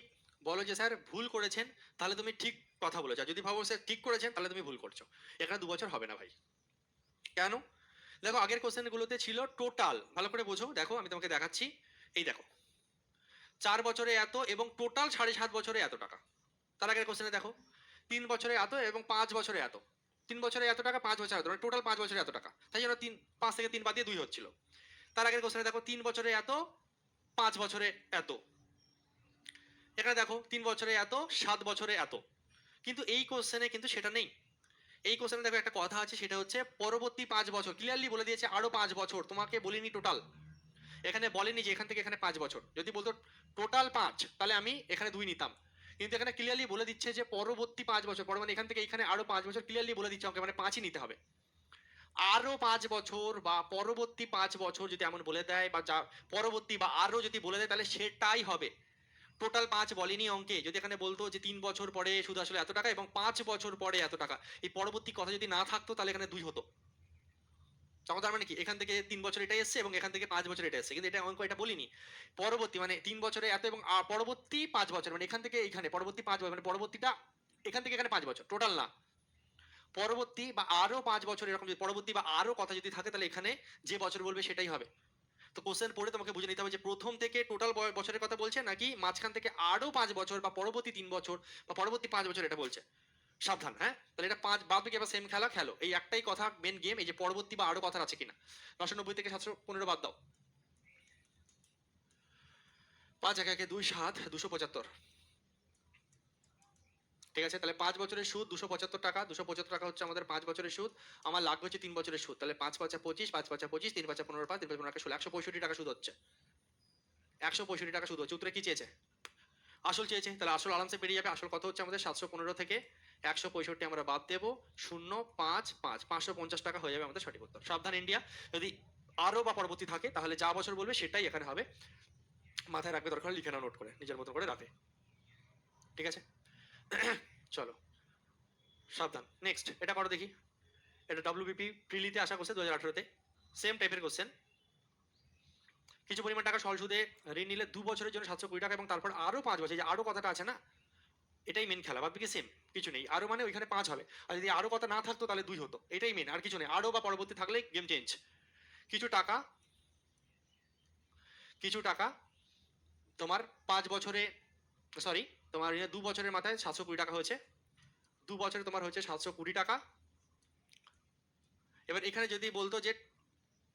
Speaker 1: বলো যে স্যার ভুল করেছেন, তাহলে তুমি ঠিক কথা বলেছো, আর যদি ভাবো স্যার ঠিক করেছেন, তাহলে তুমি ভুল করছো। এখানে 2 বছর হবে না ভাই। কেন? দেখো আগের কোশ্চেন গুলোতে ছিল টোটাল, ভালো করে বোঝো, দেখো আমি তোমাকে দেখাচ্ছি। এই দেখো 4 বছরে এত এবং টোটাল 7.5 বছরে এত টাকা। তার আগের কোশ্চেনে দেখো 3 বছরে এত এবং 5 বছরে এত। 3 বছরে এত টাকা, 5 বছরে এত, মানে টোটাল 5 বছরে এত টাকা, তাই জন্য 5 থেকে 3 বাদ দিয়ে 2 হচ্ছিল। তার আগের কোশ্চেনে দেখো 3 বছরে এত, 5 বছরে এত। এখানে দেখো 3 বছরে এত, 7 বছরে এত। কিন্তু এই কোশ্চেনে কিন্তু সেটা নেই। এই কোশ্চেনে দেখো একটা কথা আছে, সেটা হচ্ছে পরবর্তী 5 বছর, ক্লিয়ারলি বলে দিয়েছে আরো 5 বছর, তোমাকে বলিনি টোটাল। এখানে বলেনি যে এখান থেকে এখানে 5 বছর, যদি বলতো টোটাল 5 তাহলে আমি এখানে 2 নিতাম। কিন্তু এখানে ক্লিয়ারলি বলে দিচ্ছে যে পরবর্তী 5 বছর, পরে মানে এখান থেকে এখানে আরো 5 বছর, ক্লিয়ারলি বলে দিচ্ছে আমাকে, মানে 5ই নিতে হবে। আরো 5 বছর বা পরবর্তী 5 বছর যদি এমন বলে দেয়, বা যা পরবর্তী বা আরো যদি বলে দেয়, তাহলে সেটাই হবে। টোটাল 5 বলেনি অঙ্কে, যদি এখানে বলতো যে 3 বছর পরে শুধু আসলে এত টাকা এবং 5 বছর পরে এত টাকা, এই পরবর্তী কথা যদি না থাকতো তাহলে এখানে 2 হতো। তার মানে কি এখান থেকে 3 বছর এটা এসছে এবং এখান থেকে 5 বছর এটা এসছে, কিন্তু এটা অঙ্ক এটা বলিনি। পরবর্তী মানে 3 বছরে এত এবং পরবর্তী 5 বছর, মানে এখান থেকে এইখানে পরবর্তী 5 বছর, মানে পরবর্তীটা এখান থেকে এখানে 5 বছর টোটাল না, পরবর্তী বা আরো 5 বছর, এরকম যদি পরবর্তী বা আরো কথা যদি থাকে, তাহলে এখানে যে বছর বলবে সেটাই হবে। তো কোশ্চেন পড়ে তোমাকে বুঝে নিতে হবে যে প্রথম থেকে টোটাল বছরের কথা বলছে, নাকি মাঝখান থেকে আরো 5 বছর বা পরবর্তী 3 বছর বা পরবর্তী 5 বছর এটা বলছে। সাবধান, হ্যাঁ? তাহলে এটা 5 বাদ বাকি আবার সেম খেলা খেলো, এই একটাই কথা মেন গেম, এই যে পরবর্তী বা আরো কথা আছে কিনা। 990 থেকে 715 বাদ দাও, 5 একে একে 2 7, 275, ঠিক আছে। তাহলে 5 বছরের সুদ 275 টাকা, 275 টাকা হচ্ছে আমাদের 5 বছরের সুদ। আমার লাগবে হচ্ছে 3 বছরের সুদ, তাহলে 5 5 25, 5 5 25, 3 5 15, 5 3 5 15 16, 165 টাকা সুদ হচ্ছে। 165 টাকা সুদ হচ্ছে। উত্তরে কি চেয়েছে? আসল চেয়েছে, তাহলে আসল আরামসে বেরিয়ে যাবে। আসল কত হচ্ছে আমাদের? 715 থেকে 165 আমরা বাদ দেবো, 0 5 5, 550 টাকা হয়ে যাবে আমাদের সঠিক উত্তর। সাবধান ইন্ডিয়া, যদি আরো বা পরবর্তী থাকে তাহলে যা বছর বলবে সেটাই এখানে হবে। মাথায় রাখবে, দরকার লিখে নাও নোট করে নিজের মতো করে রাখে, ঠিক আছে। চলো সাবধান। নেক্সট এটা করো দেখি। এটা ডব্লিউবিপি প্রিলিতে আসা কোশ্চেন 2018-তে, সেম টাইপের কোশ্চেন। কিছু পরিমাণ টাকা সরল সুদে ঋণ নিলে 2 বছরের জন্য 720 টাকা এবং তারপর আরো 5 বছর, এই যে আরো কথাটা আছে না, এটাই মেন খেলা, বাদ বাকি সেম কিছু নেই। আরো মানে ওইখানে 5 হবে, আর যদি আরো কথা না থাকতো তাহলে 2 হতো, এটাই মেন, আর কিছু নেই। আরো বা পরবর্তী থাকলে গেম চেঞ্জ। কিছু টাকা কিছু টাকা তোমার 5 বছরে, সরি তোমার 2 বছরের মাথায় 720 টাকা হয়েছে, 2 বছরে তোমার হচ্ছে 720 টাকা। এবার এখানে যদি বলতো যে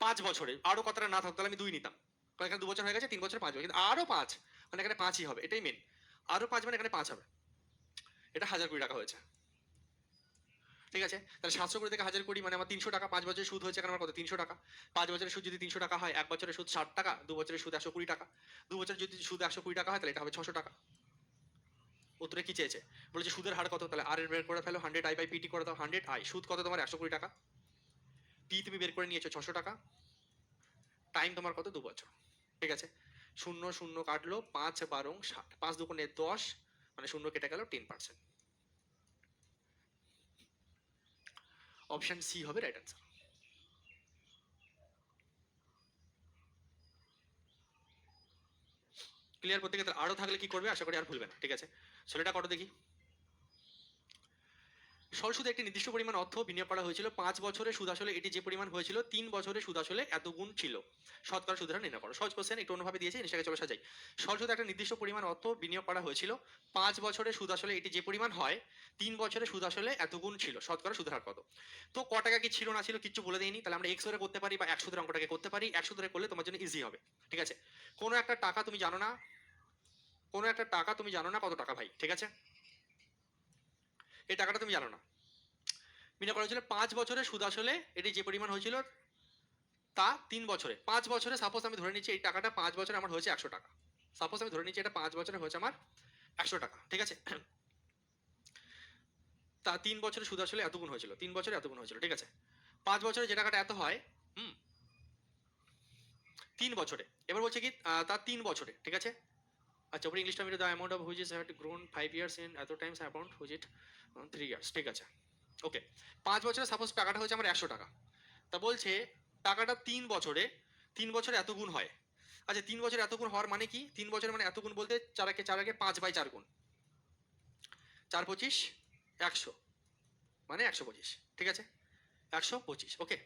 Speaker 1: 5 বছরে আরো কথাটা না থাকতো তাহলে আমি 2 নিতাম, কারণ এখানে 2 বছর হয়ে গেছে, 3 বছর 5 বছর, কিন্তু আরো 5 মানে এখানে 5ই হবে, এটাই মেন। আরো 5 মানে এখানে 5 হবে, এটা 1020 টাকা হয়েছে। ঠিক আছে, তাহলে 720 থেকে 1020 মানে আমার 300 টাকা 5 বছরের সুদ হয়েছে এখানে আমার কত 300 টাকা। 5 বছরের সুদ যদি 300 টাকা হয়, 1 বছরের সুদ 60 টাকা, 2 বছরের সুদ 120 টাকা। 2 বছরের যদি সুদ 120 টাকা হয় তাহলে এটা হবে 600 টাকা। উত্তরে কি চেয়েছে, বলেছে সুদের হার কত, তাহলে আর এর বের করে ফেলো, 100 আই বাই পিটি করে দাও, 100 আই, সুদ কত তোমার 120 টাকা, পি তুমি বের করে নিয়েছো 600 টাকা, টাইম তোমার কত 2 বছর। ঠিক আছে, শূন্য শূন্য কাটলো, 5 12 60, 5 দুগুণে 10 মানে শূন্য কেটে গেল 10%। অপশন সি হবে রাইট আনসার। ক্লিয়ার প্রত্যেকে? আরো থাকলে কি করবে, আশা করি আর ভুলবে না। ঠিক আছে, ছেলেটা করো দেখি। সরল সুদে একটি নির্দিষ্ট পরিমাণ অর্থ বিনিয়োগ করা হয়েছিল, 5 বছরে সুদ আসলে এটি যে পরিমাণ হয়েছিল 3 বছরে সুদ আসলে এত গুণ ছিল, শতকরা সুদের হার নির্ণয় করো। সহজ কোশ্চেন, একটু অন্যভাবে দিয়েছে, জিনিসটাকে চলো সাজাই। সরল সুদে একটা নির্দিষ্ট পরিমাণ অর্থ বিনিয়োগ করা হয়েছিল, 5 বছরে সুদ আসলে এটি যে পরিমাণ হয়, 3 বছরে সুদ আসলে এত গুণ ছিল, শতকরা সুদের হার কত। তো ক টাকা কি ছিল না ছিল কিচ্ছু বলে দেয়নি, তাহলে আমরা এক্স ধরে করতে পারি বা 100 অঙ্কটাকে করতে পারি। 100 ধরে করলে তোমার জন্য ইজি হবে। ঠিক আছে, কোনো একটা টাকা তুমি জানো না, কোনো একটা টাকা তুমি জানো না কত টাকা ভাই। ঠিক আছে, এই টাকাটা তুমি জানো না, বিনিয়োগ করা হয়েছিল 5 বছরে সুদ আসলে এটি যে পরিমাণ হয়েছিল তা 3 বছরে। 5 বছরে সাপোজ আমি ধরে নিচ্ছি এই টাকাটা 5 বছরে আমার হয়েছে 100 টাকা। সাপোজ আমি ধরে নিচ্ছি এটা 5 বছরে হয়েছে আমার 100 টাকা। ঠিক আছে, তা 3 বছরে সুদ আসলে এত গুণ হয়েছিল, 3 বছরে এত গুণ হয়েছিল। ঠিক আছে, 5 বছরে যে টাকাটা এত হয়, 3 বছরে, এবার বলছে কি তার 3 বছরে। ঠিক আছে, আচ্ছা উপরে ইংলিশটা আমি the amount of which is had grown 5 years in এত times amount which it 3 years. ঠিক আছে, ওকে, 5 বছরে সাপোজ টাকাটা হয়েছে আমার 100 টাকা, তা বলছে টাকাটা 3 বছরে, 3 বছরে এত গুণ হয়। আচ্ছা 3 বছরে এত গুণ হওয়ার মানে কি, 3 বছরে মানে এত গুণ বলতে 4 আগে 5/4 গুণ, 4 25 100 মানে 125। ঠিক আছে, 125। ওকে,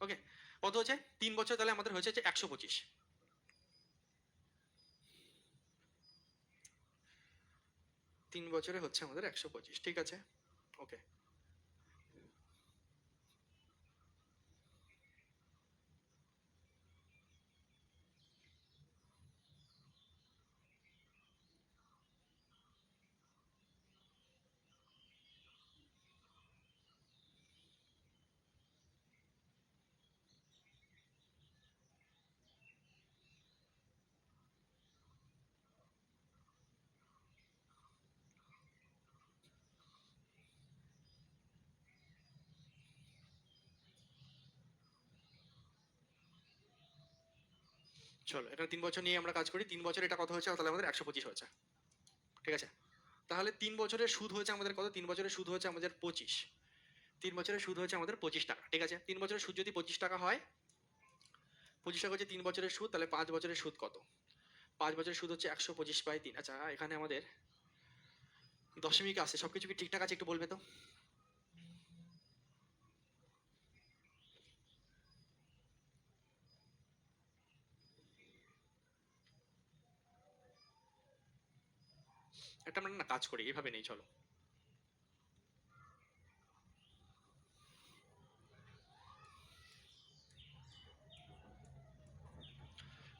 Speaker 1: ওকে, কত হচ্ছে 3 বছর, তাহলে আমাদের হয়েছে 125। 3 বছরে হচ্ছে আমাদের 125। ঠিক আছে, ওকে, চলো এখানে 3 বছর নিয়ে আমরা কাজ করি। 3 বছর এটা কত হয়েছে, তাহলে আমাদের 125 হয়েছে। ঠিক আছে, তাহলে 3 বছরের সুদ হয়েছে আমাদের কত, 3 বছরের সুদ হয়েছে আমাদের 25, 3 বছরের সুদ হয়েছে আমাদের 25 টাকা। ঠিক আছে, 3 বছরের সুদ যদি 25 টাকা হয়, 25 টাকা হচ্ছে 3 বছরের সুদ, তাহলে 5 বছরের সুদ কত, 5 বছরের সুদ হচ্ছে 125/3। আচ্ছা এখানে আমাদের দশমিক আছে, সবকিছু কি ঠিকঠাক আছে একটু বলবে তো। একটা আমরা না কাজ করি, এভাবে নেই, চলো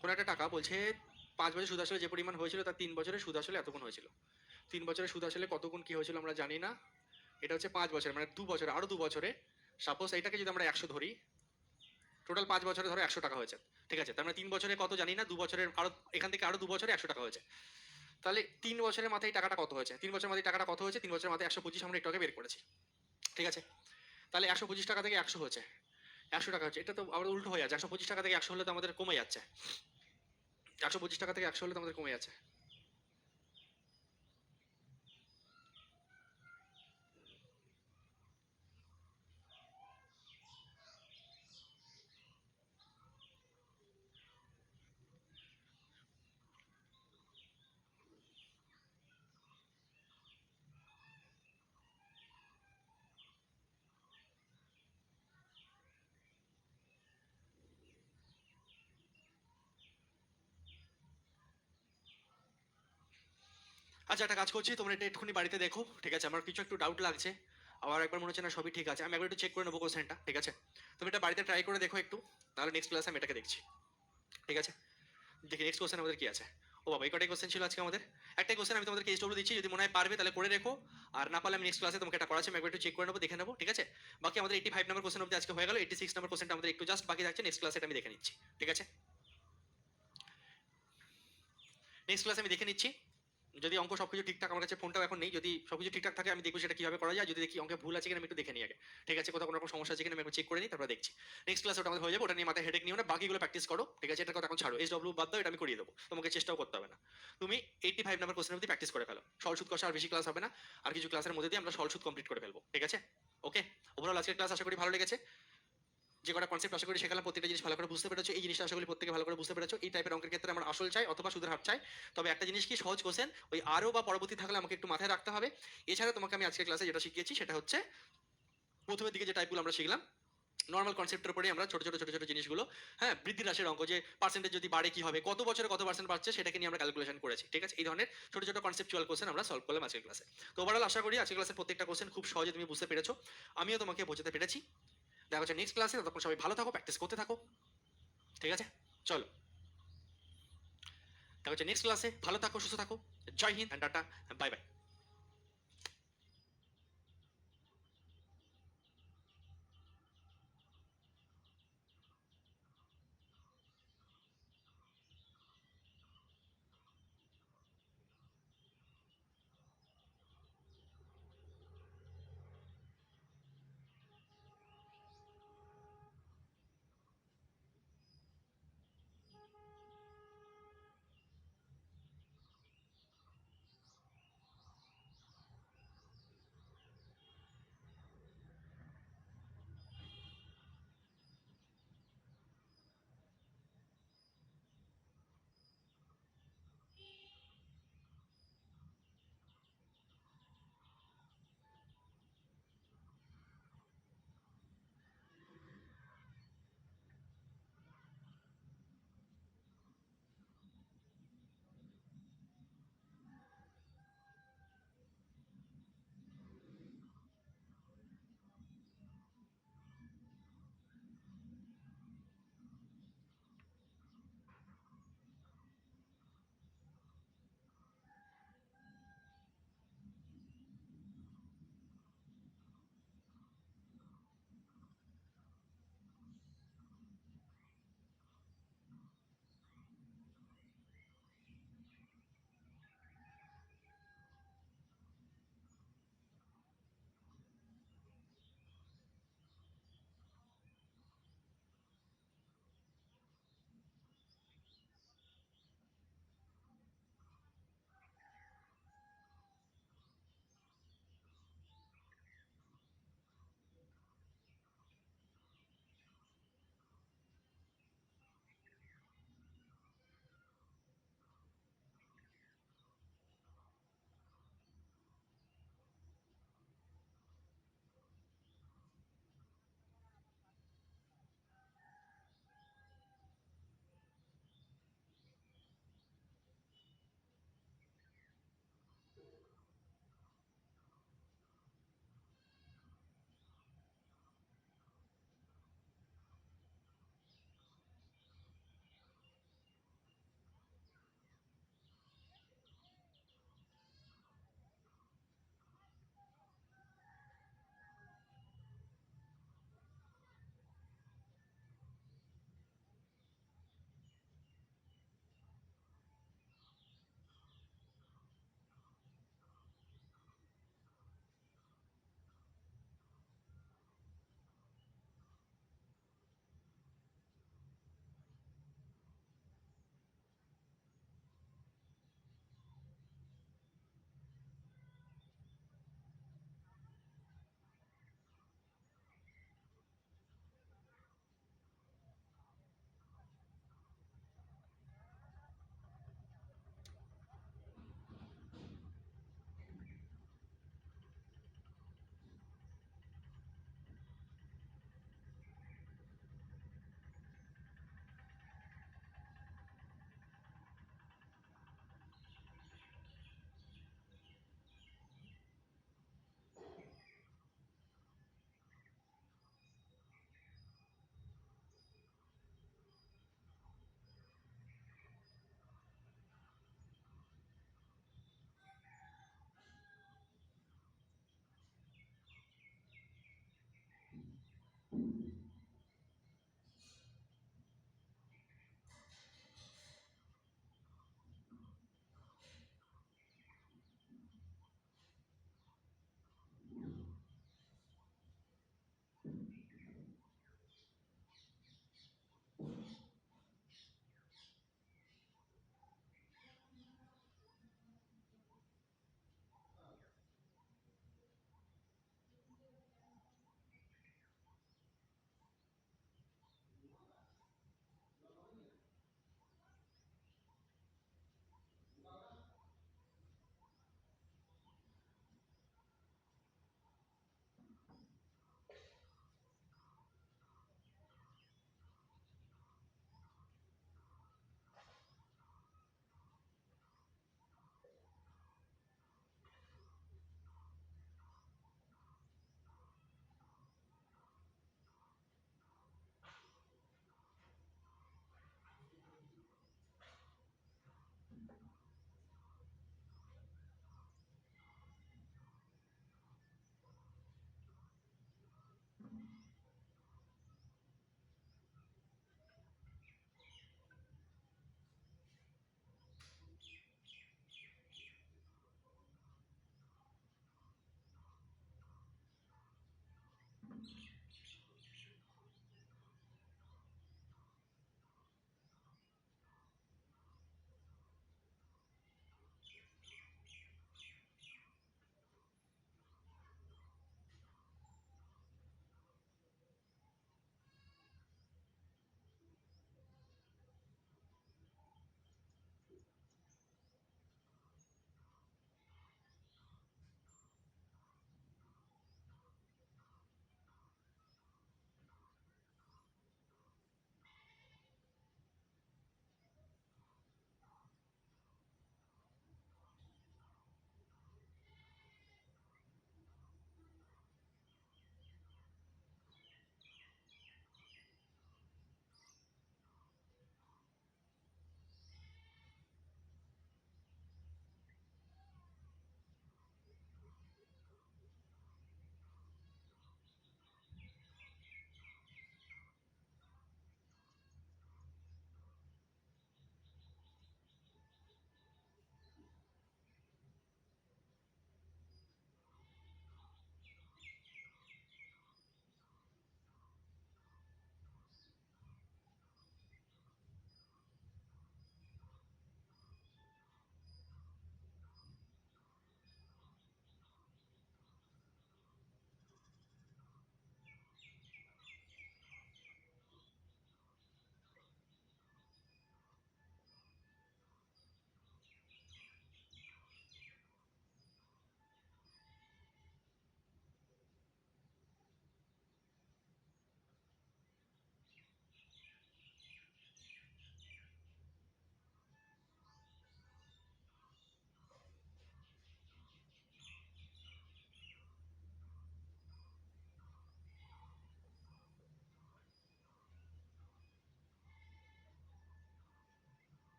Speaker 1: কোন একটা টাকা বলছে 5 বছর সুদ আসলে যে পরিমাণ হয়েছিল তার 3 বছরের সুদ আসলে এত গুণ হয়েছিল। 3 বছরের সুদ আসলে কত গুণ কি হয়েছিল আমরা জানি না, এটা হচ্ছে 5 বছর মানে 2 বছরে, আরো 2 বছরে সাপোজ এইটাকে যদি আমরা 100 ধরি, টোটাল 5 বছরে ধরো 100 টাকা হয়েছে। ঠিক আছে, তার মানে 3 বছরে কত জানি না, 2 বছরের আরো, এখান থেকে আরো 2 বছরে 100 টাকা হয়েছে। তাহলে 3 বছরের মাথায় এই টাকাটা কত হয়েছে, 3 বছরের মাথায় টাকাটা কত হয়েছে, 3 বছরের মাথায় 125 আমরা একটু আগে বের করেছি। ঠিক আছে, তাহলে 125 টাকা থেকে 100 হয়েছে, 100 টাকা হচ্ছে, এটা তো আবার উল্টো হয়ে যাচ্ছে, 125 টাকা থেকে 100 হলে তো আমাদের কমে যাচ্ছে, 125 টাকা থেকে 100 হলে তো আমাদের কমে যাচ্ছে। আচ্ছা, একটা কাজ করছি, তোমরা এটা একটুখানি বাড়িতে দেখো, ঠিক আছে? আমার কিছু একটু ডাউট লাগছে, আবার একবার মনে হচ্ছে না সবই ঠিক আছে। আমি একবার একটু চেক করে নেবো কোশ্চেনটা, ঠিক আছে? তুমি এটা বাড়িতে ট্রাই করে দেখো একটু, তাহলে নেক্সট ক্লাসে আমি এটাকে দেখছি, ঠিক আছে? দেখি নেক্সট কোশ্চেন আমাদের কি আছে। ও বাবা, এই কটাই কোশ্চেন ছিল আজকে আমাদের। একটাই কোশ্চেন আমি তোমাদেরকে এইচডব্লিউ দিচ্ছি, যদি মনে হয় পারবে তাহলে করে রেখো, আর না পারলে আমি নেক্সট ক্লাসে তোমাকে এটা করাচ্ছি, আমি একবার একটু চেক করে নেবো, দেখে নেবো, ঠিক আছে? বাকি আমাদের 85 নম্বর কোশ্চেন অবধি আজকে হয়ে গেল, 86 নম্বর কোশ্চেনটা আমাদের একটু জাস্ট বাকি থাকছে, নেক্সট ক্লাসে এটা আমি দেখে নিচ্ছি, ঠিক আছে? নেক্সট ক্লাসে আমি দেখে নিচ্ছি, যদি অঙ্ক সবকিছু ঠিকঠাক, আমার কাছে ফোনটাও এখন নেই, যদি সবকিছু ঠিকঠাক থাকে আমি দেখবো সেটা কিভাবে করা যায়, যদি দেখি অঙ্কে ভুল আছে কিনা আমি একটু দেখে নিই আগে, ঠিক আছে? কোথাও কোনো রকম সমস্যা আছে কিনা আমি একবার চেক করে নিই, তারপর দেখছি। নেক্সট ক্লাসে ওটা আমাদের হয়ে যাবে, ওটা নিয়ে মাথায় হেডেক নিও না, বাকিগুলো প্র্যাকটিস করো, ঠিক আছে? এটার কথা এখন ছাড়ো, এসডব্লিউ বাদ দাও, এটা আমি করিয়ে দেবো, তোমাকে চেষ্টাও করতে হবে না। তুমি 85 নম্বর কোশ্চেন অবধি প্র্যাকটিস করে ফেলো, সরল সুদ কষা আর বেশি ক্লাস হবে না, আর কিছু ক্লাসের মধ্যে দিয়ে আমরা সরল সুদ কমপ্লিট করে ফেলবো, ঠিক আছে? ওকে, ওভারঅল আজকের ক্লাস আশা করি ভালো লেগেছে। যে কটা কনসেপ্ট আশা করি শেখালাম, প্রত্যেকটা জিনিস ভালো করে বুঝতে পেরেছো, এই জিনিসটা আশা করি প্রত্যেকে ভালো করে বুঝতে পেরেছো। এই টাইপের অঙ্কের ক্ষেত্রে আমার আসল চাই অথবা সুদের হার চাই, তবে একটা জিনিস কি, সহজ কোশ্চেন ওই আরও বা পরবর্তী থাকলে আমাকে একটু মাথায় রাখতে হবে। এছাড়া তোমাকে আমি আজকের ক্লাসে যেটা শিখিয়েছি সেটা হচ্ছে প্রথমের দিকে যে টাইপগুলো আমরা শিখলাম, নর্মাল কনসেপ্টের উপরেই আমরা ছোট ছোট ছোট ছোট জিনিসগুলো, হ্যাঁ, বৃদ্ধি হ্রাসের অঙ্ক, যে পার্সেন্টেজ যদি বাড়ে কি হবে, কত বছরে কত পার্সেন্ট বাড়ছে, সেটাকে নিয়ে আমরা ক্যালকুলেশন করেছি, ঠিক আছে? এই ধরনের ছোট ছোট কনসেপচুয়াল কোশ্চেন আমরা সলভ করলাম আজকের ক্লাসে। তো ওভারঅল আশা করি আজকের ক্লাসের প্রত্যেকটা কোশ্চেন খুব সহজে তুমি বুঝতে পেরেছো, আমিও তোমাকে বোঝাতে পেরেছি। দেখা হচ্ছে নেক্সট ক্লাসে, ততক্ষণ সবাই ভালো থাকো, প্র্যাকটিস করতে থাকো, ঠিক আছে? চলো, দেখা হচ্ছে নেক্সট ক্লাসে, ভালো থাকো, সুস্থ থাকো, জয় হিন্দ অ্যান্ড টাটা, বাই বাই।